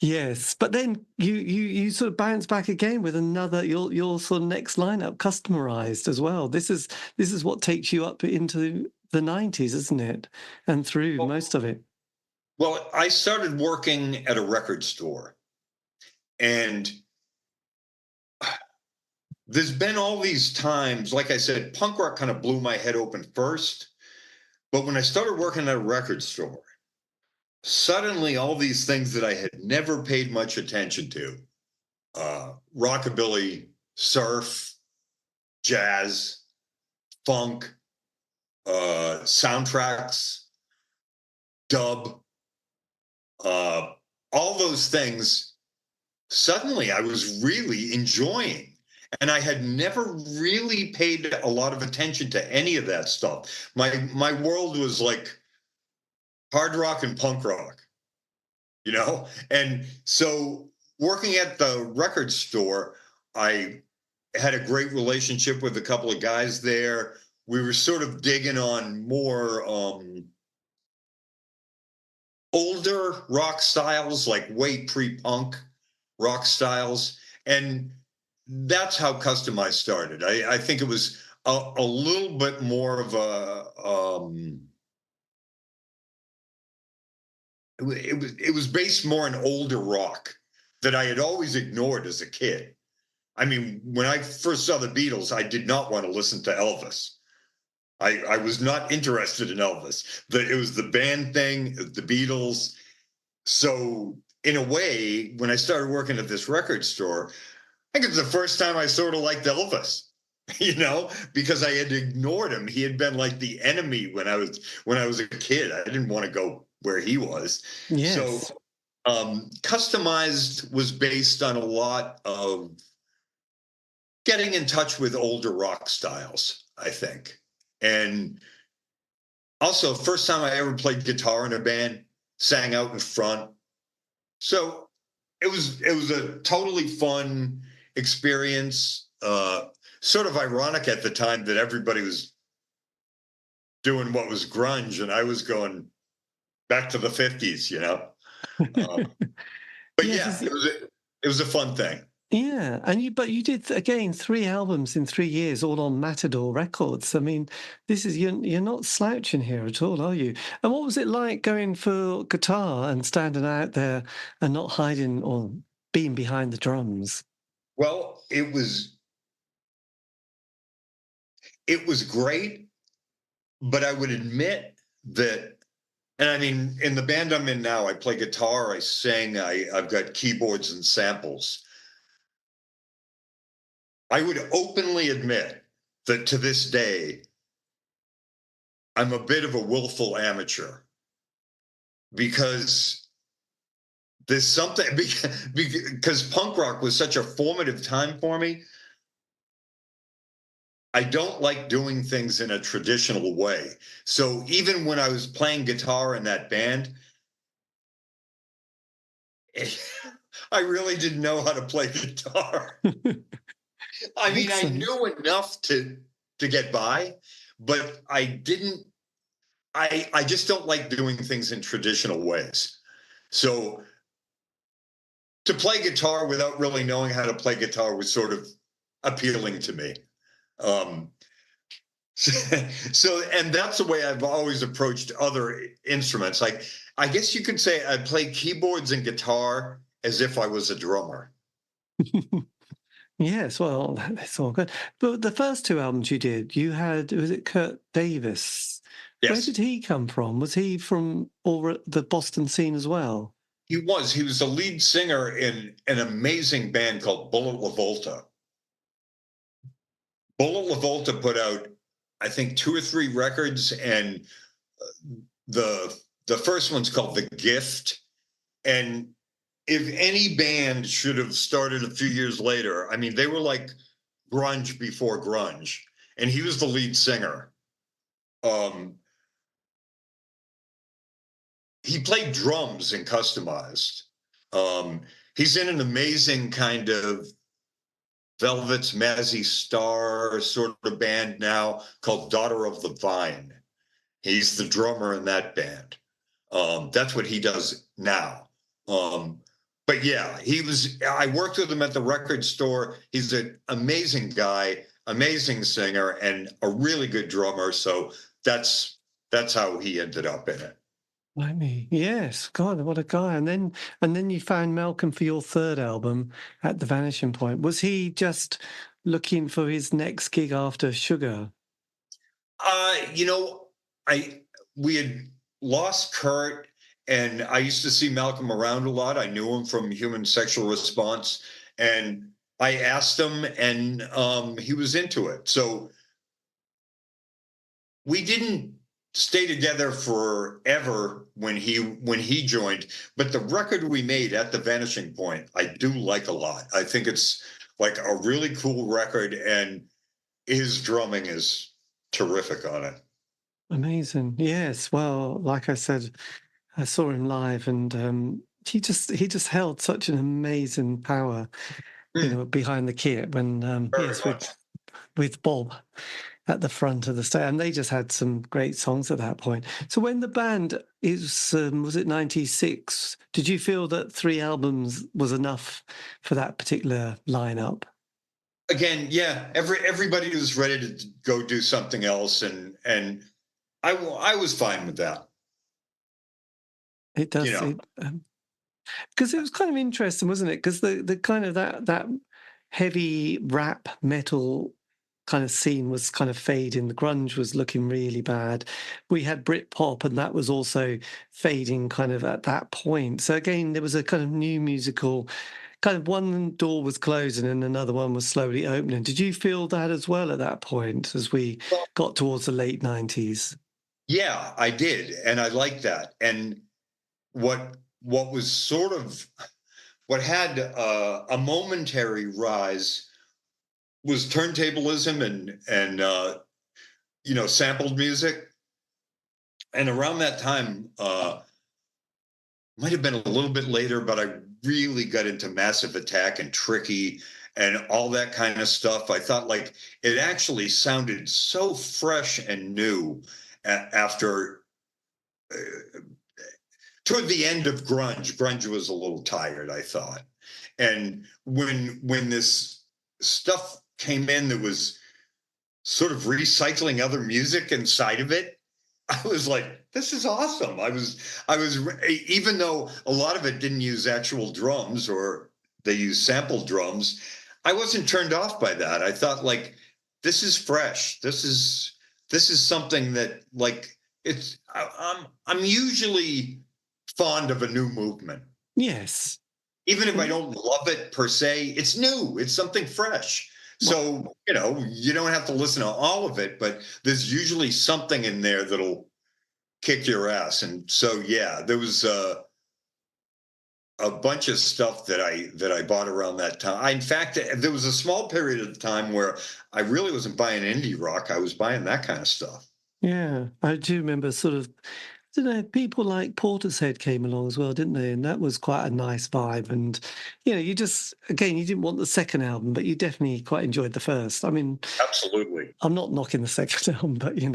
Yes, but then you sort of bounce back again with another your sort of next lineup, Kustomized as well. This is what takes you up into the 90s, isn't it? And through most of it. Well, I started working at a record store, and there's been all these times, like I said, punk rock kind of blew my head open first. But when I started working at a record store, suddenly all these things that I had never paid much attention to, rockabilly, surf, jazz, funk, soundtracks, dub, all those things, suddenly I was really enjoying. And I had never really paid a lot of attention to any of that stuff. My world was like hard rock and punk rock, And so working at the record store, I had a great relationship with a couple of guys there. We were sort of digging on more older rock styles, like way pre-punk rock styles. And that's how Kustomized started. I think it was a little bit more of it was based more in older rock that I had always ignored as a kid. I mean, when I first saw the Beatles, I did not want to listen to Elvis. I was not interested in Elvis. It was the band thing, the Beatles. So in a way, when I started working at this record store, I think it was the first time I sort of liked Elvis, because I had ignored him. He had been like the enemy when I was a kid. I didn't want to go where he was. Yes. So Kustomized was based on a lot of getting in touch with older rock styles, I think. And also, first time I ever played guitar in a band, sang out in front. So it was a totally fun experience. Sort of ironic at the time that everybody was doing what was grunge, and I was going back to the 50s, But yes, yeah, it was a fun thing. Yeah, but you did again 3 albums in 3 years, all on Matador Records. I mean, this is you're not slouching here at all, are you? And what was it like going for guitar and standing out there and not hiding, or being behind the drums? Well, it was great, but I would admit that, and I mean, in the band I'm in now, I play guitar, I sing, I've got keyboards and samples. I would openly admit that to this day, I'm a bit of a willful amateur because there's something, because punk rock was such a formative time for me. I don't like doing things in a traditional way. So even when I was playing guitar in that band, I really didn't know how to play guitar. I mean, I knew enough to get by, but I didn't. I just don't like doing things in traditional ways. So to play guitar without really knowing how to play guitar was sort of appealing to me. Um, so, and that's the way I've always approached other instruments. Like, I guess you could say I play keyboards and guitar as if I was a drummer. Yes, well, that's all good. But the first two albums you did, you had, was it Kurt Davis? Yes. Where did he come from? Was he from all the Boston scene as well? He was. He was the lead singer in an amazing band called Bullet La Volta. Bullet La Volta put out, I think, 2 or 3 records, and the first one's called The Gift. And if any band should have started a few years later, I mean, they were like grunge before grunge, and he was the lead singer. He played drums in Kustomized. He's in an amazing kind of Velvet's Mazzy Star sort of band now called Daughter of the Vine. He's the drummer in that band. That's what he does now. But yeah, I worked with him at the record store. He's an amazing guy, amazing singer, and a really good drummer. So that's how he ended up in it. Like me, yes. God, what a guy! And then you found Malcolm for your third album at The Vanishing Point. Was he just looking for his next gig after Sugar? You know, we had lost Kurt, and I used to see Malcolm around a lot. I knew him from Human Sexual Response, and I asked him, and he was into it. So we didn't stay together forever when he joined, but the record we made at The Vanishing Point, I do like a lot. I think it's like a really cool record, and his drumming is terrific on it. Amazing. Yes. Well, like I said, I saw him live, and he just held such an amazing power, behind the kit when yes, with Bob at the front of the stage, and they just had some great songs at that point. So when the band was it 96? Did you feel that 3 albums was enough for that particular lineup? Again, yeah, everybody was ready to go do something else, and I was fine with that. It does, because it was kind of interesting, wasn't it? Because the kind of that heavy rap metal kind of scene was kind of fading. The grunge was looking really bad. We had Britpop, and that was also fading kind of at that point. So again, there was a kind of new musical, kind of one door was closing and another one was slowly opening. Did you feel that as well at that point as we got towards the late 90s? Yeah, I did, and I liked that. And what was sort of what had a momentary rise was turntablism and sampled music. And around that time, might have been a little bit later, but I really got into Massive Attack and Tricky and all that kind of stuff. I thought like it actually sounded so fresh and new after toward the end of grunge. Grunge was a little tired, I thought. And when this stuff came in that was sort of recycling other music inside of it, I was like, this is awesome. I was even though a lot of it didn't use actual drums or they use sample drums. I wasn't turned off by that. I thought, like, this is fresh. This is something that, like, I'm usually fond of a new movement. Yes. Even if I don't love it per se, it's new. It's something fresh. So, you don't have to listen to all of it, but there's usually something in there that'll kick your ass. And so, yeah, there was a bunch of stuff that I bought around that time. In fact, there was a small period of time where I really wasn't buying indie rock. I was buying that kind of stuff. Yeah, I do remember sort of, I don't know, people like Portishead came along as well, didn't they? And that was quite a nice vibe. And, you just, again, you didn't want the second album, but you definitely quite enjoyed the first. I mean, Absolutely. I'm not knocking the second album, but, you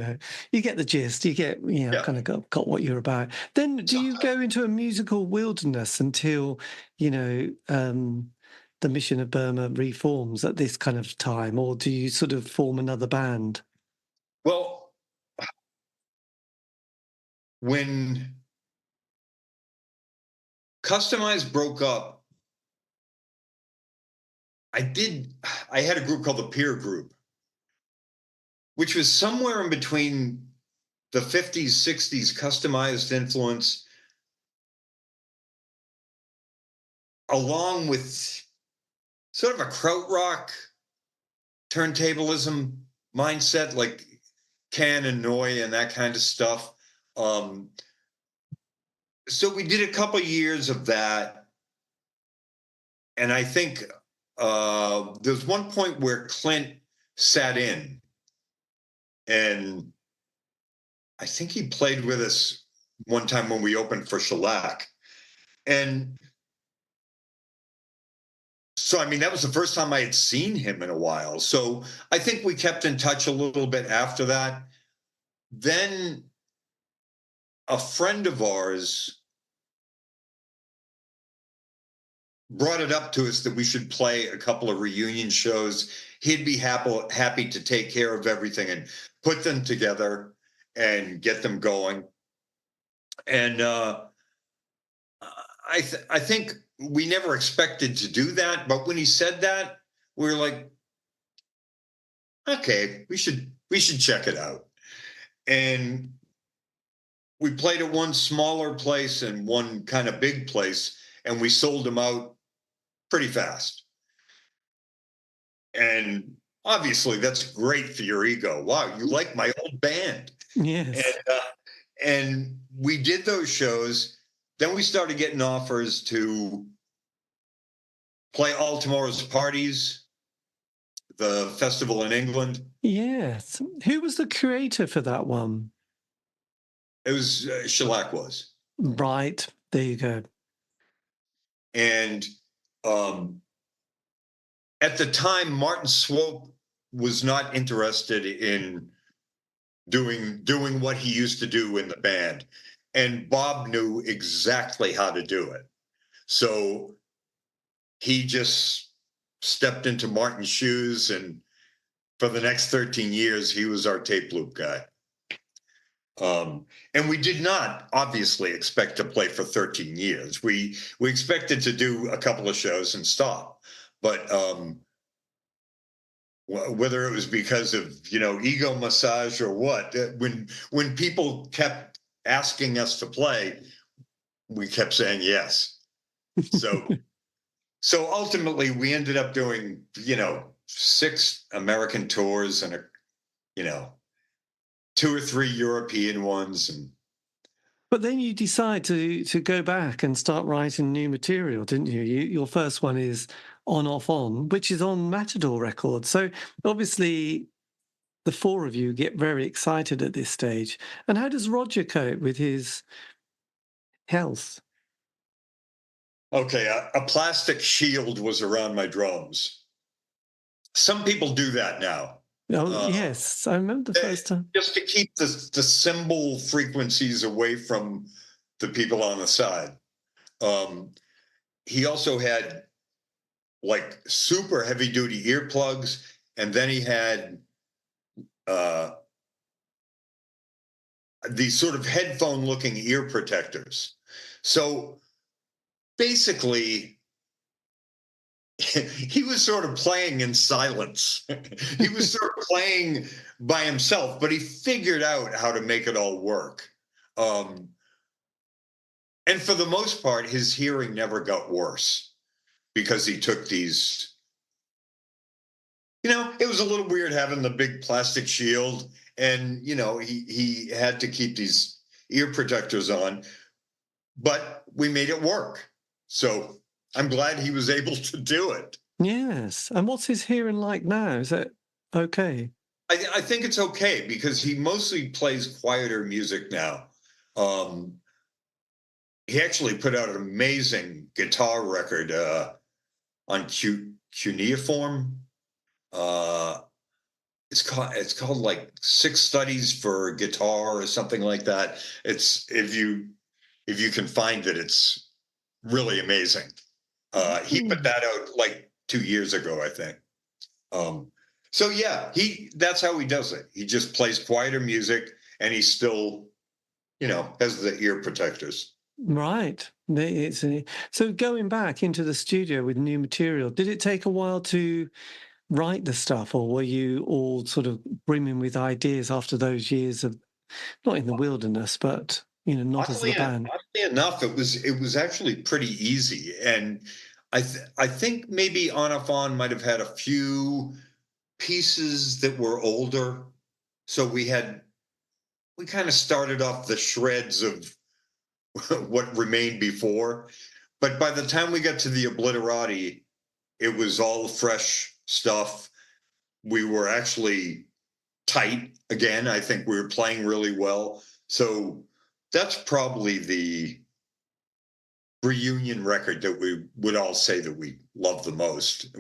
get the gist. You get, Yeah. kind of got what you're about. Then do you go into a musical wilderness until, the Mission of Burma reforms at this kind of time? Or do you sort of form another band? Well, when Kustomized broke up, I had a group called the Peer Group, which was somewhere in between the 50s, 60s Kustomized influence, along with sort of a krautrock turntablism mindset, like Can and Noy and that kind of stuff. So we did a couple years of that, and I think there's one point where Clint sat in, and I think he played with us one time when we opened for Shellac. And so, I mean, that was the first time I had seen him in a while. So I think we kept in touch a little bit after that. Then a friend of ours brought it up to us that we should play a couple of reunion shows. He'd be happy to take care of everything and put them together and get them going. And I think we never expected to do that, but when he said that, we were like, okay, we should check it out. And we played at one smaller place and one kind of big place, and we sold them out pretty fast. And obviously, that's great for your ego. Wow, you like my old band. Yes. And we did those shows. Then we started getting offers to play All Tomorrow's Parties, the festival in England. Yes. Who was the creator for that one? It was Shellac was. Right. There you go. And at the time, Martin Swope was not interested in doing what he used to do in the band. And Bob knew exactly how to do it. So he just stepped into Martin's shoes, and for the next 13 years, he was our tape loop guy. And we did not obviously expect to play for 13 years. We expected to do a couple of shows and stop. But whether it was because of ego massage or what, when people kept asking us to play, we kept saying yes. So ultimately, we ended up doing 6 American tours and 2 or 3 European ones. But then you decide to go back and start writing new material, didn't you? Your first one is On Off On, which is on Matador Records. So obviously the 4 of you get very excited at this stage. And how does Roger cope with his health? Okay, a plastic shield was around my drums. Some people do that now. Oh, yes. I remember the first time. Just to keep the cymbal frequencies away from the people on the side. He also had like super heavy duty earplugs, and then he had these sort of headphone looking ear protectors. So basically, he was sort of playing in silence. He was sort of playing by himself, but he figured out how to make it all work. Um, and for the most part, his hearing never got worse because he took these. It was a little weird having the big plastic shield, and he had to keep these ear protectors on, but we made it work. So I'm glad he was able to do it. Yes. And what's his hearing like now? Is it okay? I think it's okay because he mostly plays quieter music now. Um, he actually put out an amazing guitar record on cuneiform. Uh, it's called like Six Studies for Guitar or something like that. It's if you can find it, it's really amazing. He put that out like 2 years ago, I think. So yeah, that's how he does it. He just plays quieter music, and he still, has the ear protectors. Right. So going back into the studio with new material, did it take a while to write the stuff, or were you all sort of brimming with ideas after those years of not in the wilderness, but not as the band? Oddly enough, it was actually pretty easy, and I think maybe On might have had a few pieces that were older, so we kind of started off the shreds of what remained before. But by the time we got to the Obliterati, it was all fresh stuff. We were actually tight again. I think we were playing really well. So that's probably the reunion record that we would all say that we love the most.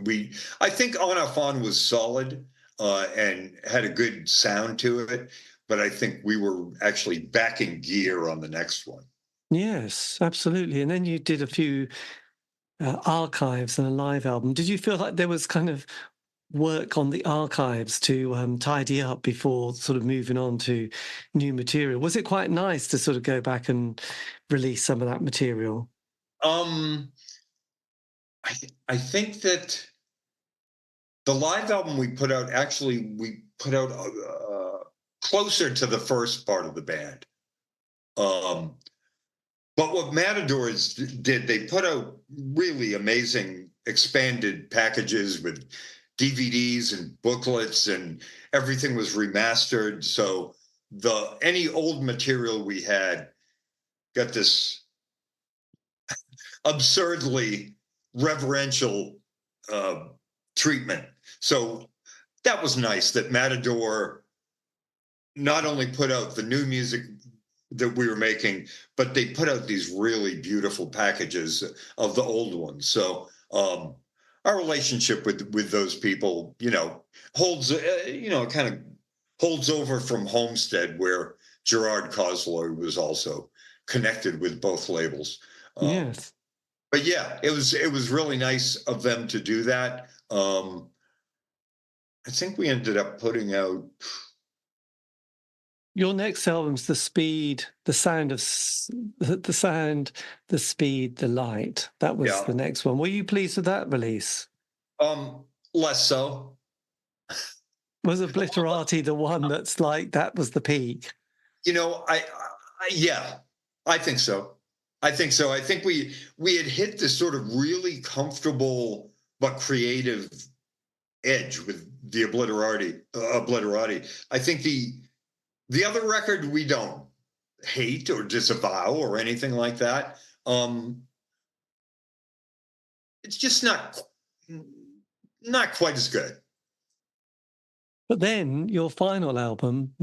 I think On was solid and had a good sound to it, but I think we were actually back in gear on the next one. Yes, absolutely. And then you did a few archives and a live album. Did you feel like there was kind of work on the archives to tidy up before sort of moving on to new material? Was it quite nice to sort of go back and release some of that material? Um, I think that the live album we put out, actually, we put out closer to the first part of the band. Um, but what Matadors did, they put out really amazing expanded packages with DVDs and booklets, and everything was remastered. So any old material we had got this absurdly reverential uh, treatment. So that was nice that Matador not only put out the new music that we were making, but they put out these really beautiful packages of the old ones. So our relationship with those people, holds, kind of holds over from Homestead, where Gerard Cosloy was also connected with both labels. Yes. But yeah, it was really nice of them to do that. I think we ended up putting out. Your next album's The Speed, the Sound of the Sound, the Speed, the Light. That was the next one. Were you pleased with that release? Less so. Was Obliterati the one that's like that was the peak? Yeah, I think so. I think we had hit this sort of really comfortable but creative edge with the Obliterati. I think the other record we don't hate or disavow or anything like that. It's just not quite as good. But then your final album,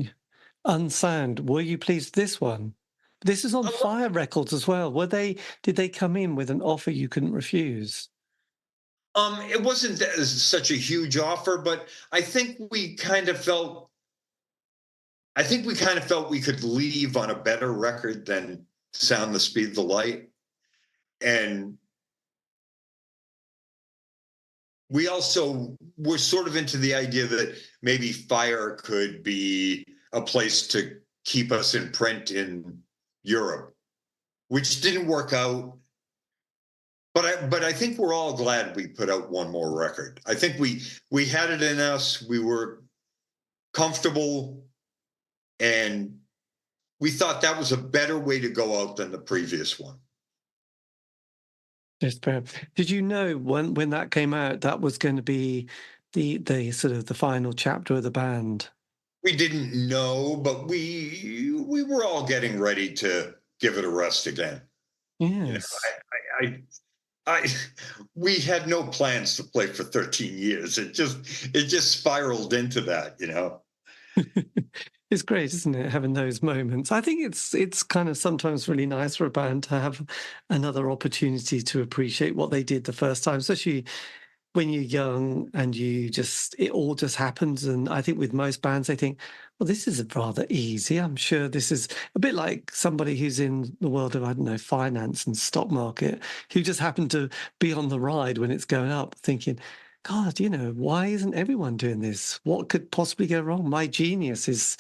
Unsound, were you pleased with this one? This is on Fire Records as well. Did they come in with an offer you couldn't refuse? It wasn't such a huge offer, but I think we kind of felt we could leave on a better record than Sound the Speed, the Light. And we also were sort of into the idea that maybe Fire could be a place to keep us in print in Europe, which didn't work out. But I think we're all glad we put out one more record. I think we had it in us. We were comfortable, and we thought that was a better way to go out than the previous one. Yes, fair. Did you know when that came out that was going to be the sort of the final chapter of the band? We didn't know, but we were all getting ready to give it a rest again. You know, Yes. I we had no plans to play for 13 years. It just spiraled into that, you know. It's great, isn't it, having those moments? I think it's kind of sometimes really nice for a band to have another opportunity to appreciate what they did the first time, especially when you're young and it all just happens. And I think with most bands, they think, well, this is rather easy. I'm sure this is a bit like somebody who's in the world of, I don't know, finance and stock market, who just happened to be on the ride when it's going up, thinking, God, why isn't everyone doing this? What could possibly go wrong? My genius is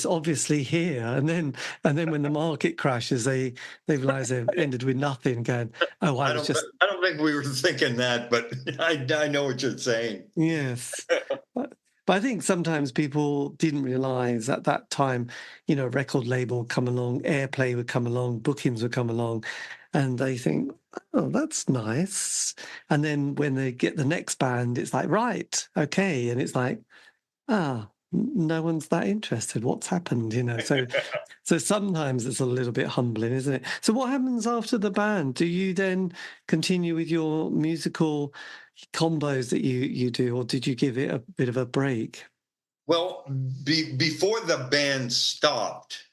obviously here. And then when the market crashes, they realize they've ended with nothing, going, oh, I I was don't just I don't think we were thinking that, but I know what you're saying. yes. But I think sometimes people didn't realize at that time, a record label would come along, airplay would come along, bookings would come along, and they think, oh, that's nice. And then when they get the next band, it's like, right, okay. And it's like, no one's that interested. What's happened? So sometimes it's a little bit humbling, isn't it? So what happens after the band? Do you then continue with your musical combos that you do, or did you give it a bit of a break? Well, before the band stopped,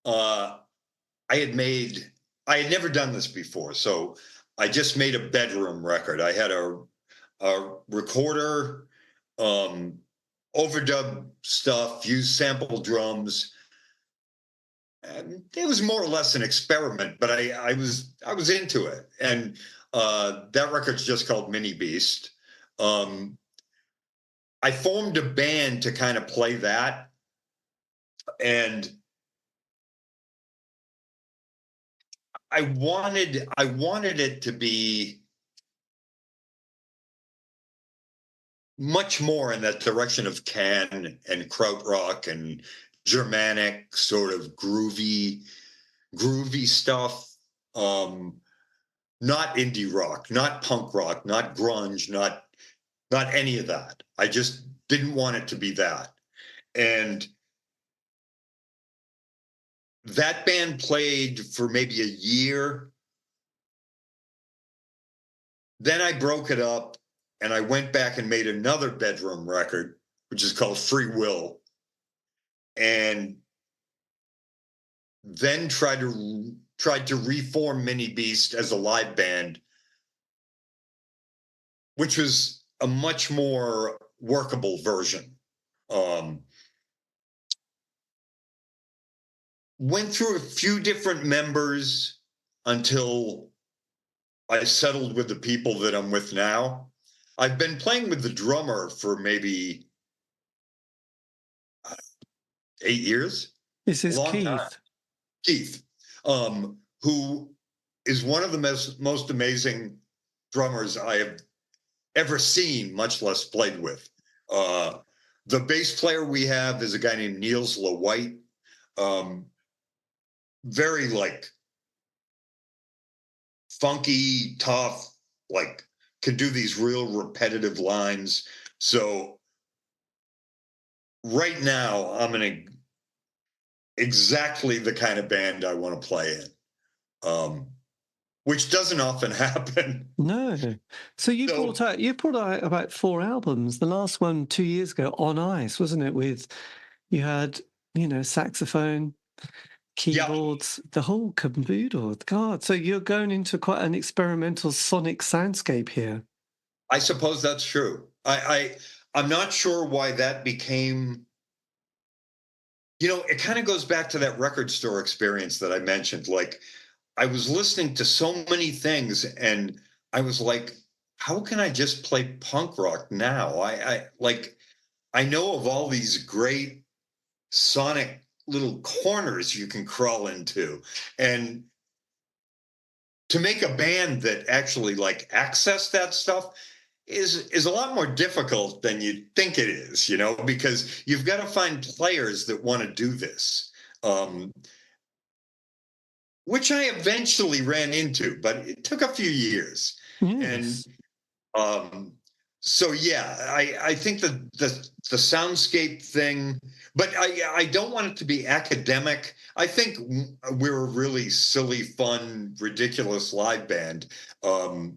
uh, I had made I had never done this before, so I just made a bedroom record. I had a recorder, um, overdub stuff, used sample drums. And it was more or less an experiment, but I was into it. And that record's just called Minibeast. Um, I formed a band to kind of play that, and I wanted it to be much more in that direction of Can and krautrock and Germanic sort of groovy stuff. Um, Not indie rock, not punk rock, not grunge, not any of that. I just didn't want it to be that. And that band played for maybe a year. Then I broke it up and I went back and made another bedroom record, which is called Free Will. And then tried to reform Mini Beast as a live band, which was a much more workable version. Um, Went through a few different members until I settled with the people that I'm with now. I've been playing with the drummer for maybe 8 years, This a is long time. Keith. Keith, who is one of the most amazing drummers I have ever seen, much less played with. Uh, the bass player we have is a guy named Niels LeWhite. Um, Very like funky, tough, like can do these real repetitive lines. So right now I'm in exactly the kind of band I want to play in, which doesn't often happen. No. So So you brought out about 4 albums. The last one 2 years ago, On Ice, wasn't it? With you had, saxophone, yeah, keyboards, the whole caboodle. God, so you're going into quite an experimental sonic soundscape here. I suppose that's true. I'm not sure why that became. It kind of goes back to that record store experience that I mentioned. Like I was listening to so many things and I was like, how can I just play punk rock now? I know of all these great sonic little corners you can crawl into. And to make a band that actually like access that stuff is a lot more difficult than you think it is, because you've got to find players that want to do this. Um, which I eventually ran into, but it took a few years. And Yes. um, so yeah, I think the soundscape thing, but I don't want it to be academic. I think we're a really silly, fun, ridiculous live band. Um,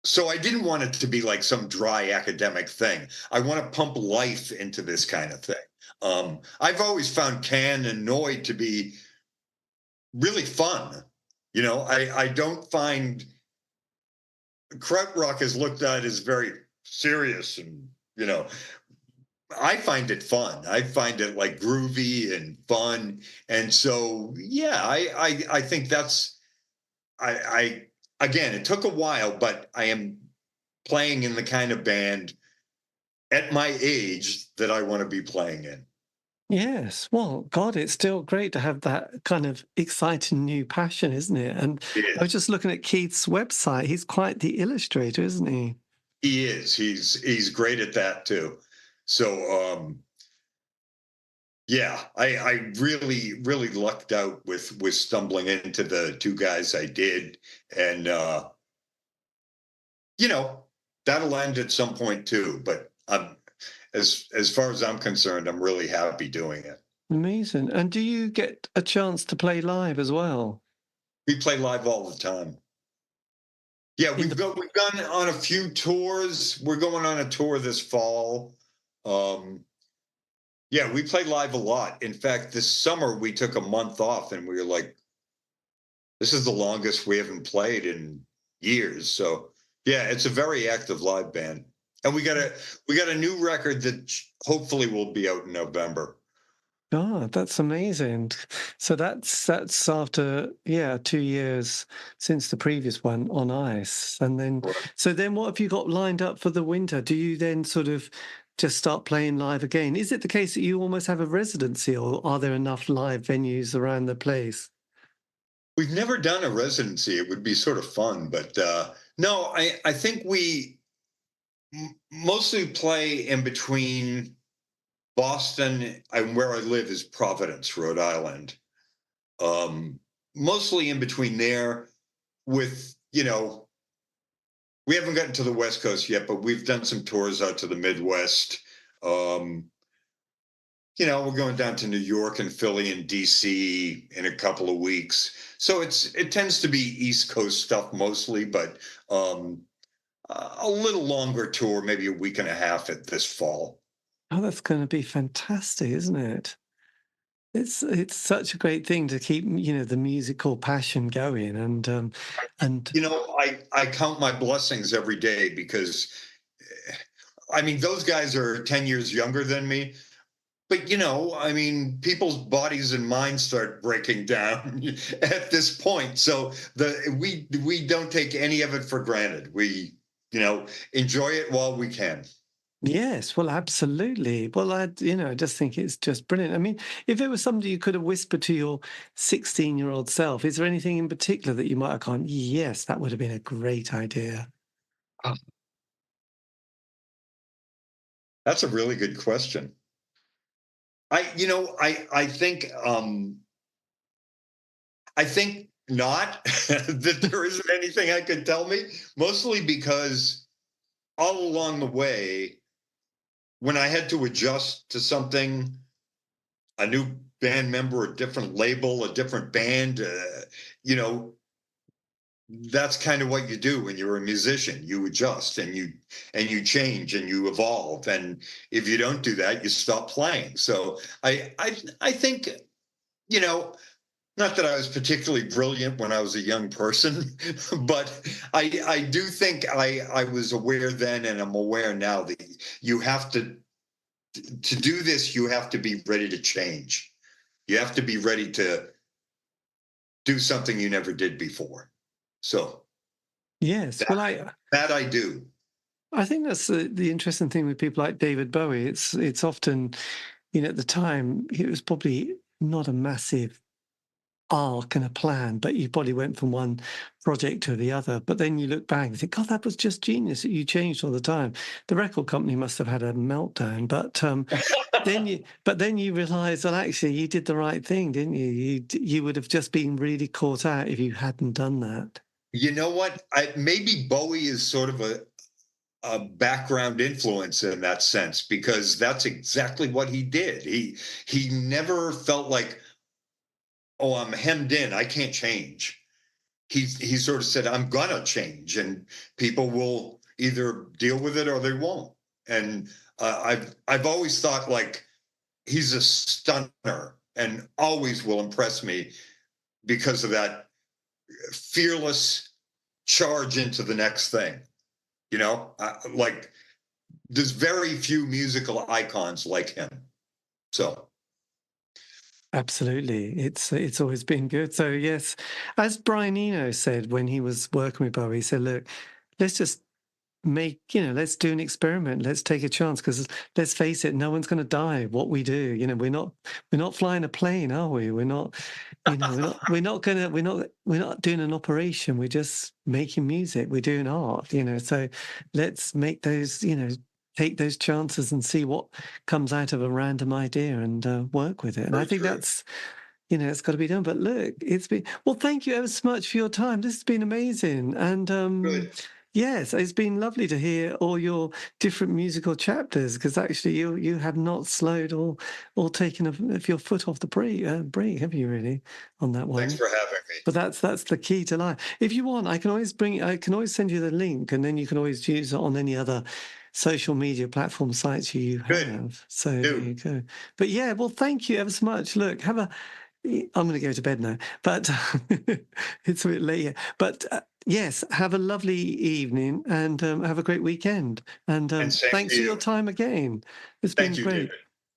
so I didn't want it to be like some dry academic thing. I want to pump life into this kind of thing. I've always found Can and Noid to be really fun. I don't find krautrock is looked at as very serious, and I find it fun. I find it like groovy and fun, and so yeah, I think that's I again, it took a while, but I am playing in the kind of band at my age that I want to be playing in. Yes. Well, God, it's still great to have that kind of exciting new passion, isn't it? And It I was is. just looking at Keith's website. He's quite the illustrator, isn't he? He is. He's great at that too. So yeah, I really really lucked out with stumbling into the two guys I did, and you know that'll end at some point too. But as far as I'm concerned, I'm really happy doing it. Amazing. And do you get a chance to play live as well? We play live all the time. Yeah, In the we've gone on a few tours. We're going on a tour this fall. Um, yeah, we play live a lot. In fact, this summer we took a month off, and we were like, this is the longest we haven't played in years. So yeah, it's a very active live band. And we got a new record that hopefully will be out in November. God, that's amazing. So that's after 2 years since the previous one on ice. And then Right. so then what have you got lined up for the winter? Do you then sort of just start playing live again? Is it the case that you almost have a residency, or are there enough live venues around the place? We've never done a residency. It would be sort of fun, but no, I think we mostly play in between Boston and where I live is Providence, Rhode Island. Um, Mostly in between there with, we haven't gotten to the West Coast yet, but we've done some tours out to the Midwest. Um, we're going down to New York and Philly and DC in a couple of weeks. So it tends to be East Coast stuff mostly, but um, a little longer tour, maybe a week and a half at this fall. Oh, that's going to be fantastic, isn't it? It's such a great thing to keep, the musical passion going, and I count my blessings every day because I mean those guys are 10 years younger than me. But I mean, people's bodies and minds start breaking down at this point. So we don't take any of it for granted. We enjoy it while we can. yes, well, absolutely. Well, I just think it's just brilliant. I mean, if it was somebody you could have whispered to your 16-year-old self, is there anything in particular that you might have gone, yes, that would have been a great idea? Oh, that's a really good question. I think not that there isn't anything I could tell me, mostly because all along the way, when I had to adjust to something, a new band member, a different label, a different band, you know, that's kind of what you do when you're a musician. You adjust and you change and you evolve. And if you don't do that, you stop playing. So I think, you know, not that I was particularly brilliant when I was a young person, but I do think I was aware then and I'm aware now that you have to do this, you have to be ready to change. You have to be ready to do something you never did before. So Yes, that well, that I do. I think that's the interesting thing with people like David Bowie. It's often, at the time, it was probably not a massive arc and a plan, but you probably went from one project to the other. But then you look back and think, God, that was just genius. You changed all the time. The record company must have had a meltdown. But then you realise, well, actually, you did the right thing, didn't you? You would have just been really caught out if you hadn't done that. You know what? Maybe Bowie is sort of a background influence in that sense, because that's exactly what he did. He never felt like, oh, I'm hemmed in, I can't change. He sort of said, I'm gonna change, and people will either deal with it or they won't. And I've always thought, like, he's a stunner and always will impress me because of that fearless charge into the next thing. Like, there's very few musical icons like him. So Absolutely. It's always been good. So yes, as Brian Eno said when he was working with Bowie, he said, look, let's just let's do an experiment. Let's take a chance, because let's face it, no one's going to die what we do. We're not flying a plane, are we? We're not doing an operation. We're just making music. We're doing art, so let's make those, take those chances and see what comes out of a random idea and work with it. And I think that's, it's got to be done. But look, thank you ever so much for your time. This has been amazing. And good. yes, it's been lovely to hear all your different musical chapters, because actually you have not slowed or taken your foot off the brake, have you, really, on that one? Thanks for having me. But that's the key to life. If you want, I can always send you the link, and then you can always use it on any other social media platform sites you have. Good. So there you go. But yeah, well, thank you ever so much. Look, I'm going to go to bed now, but it's a bit late here. But yes, have a lovely evening, and have a great weekend. And thanks for your time again. It's been great. David.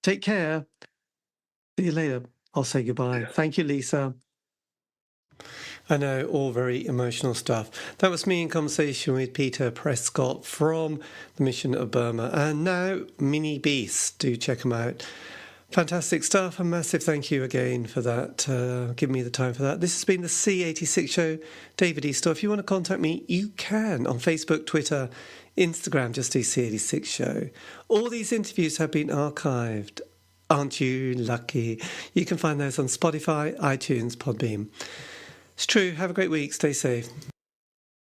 Take care. See you later. I'll say goodbye. Thank you, Lisa. I know, all very emotional stuff. That was me in conversation with Peter Prescott from the Mission of Burma, and now Minibeast. Do check them out. Fantastic stuff. A massive thank you again for that, giving me the time for that. This has been the C86 Show. David Eastaugh. If you want to contact me, you can on Facebook, Twitter, Instagram, just do C86 Show. All these interviews have been archived. Aren't you lucky? You can find those on Spotify, iTunes, Podbean. It's true. Have a great week. Stay safe.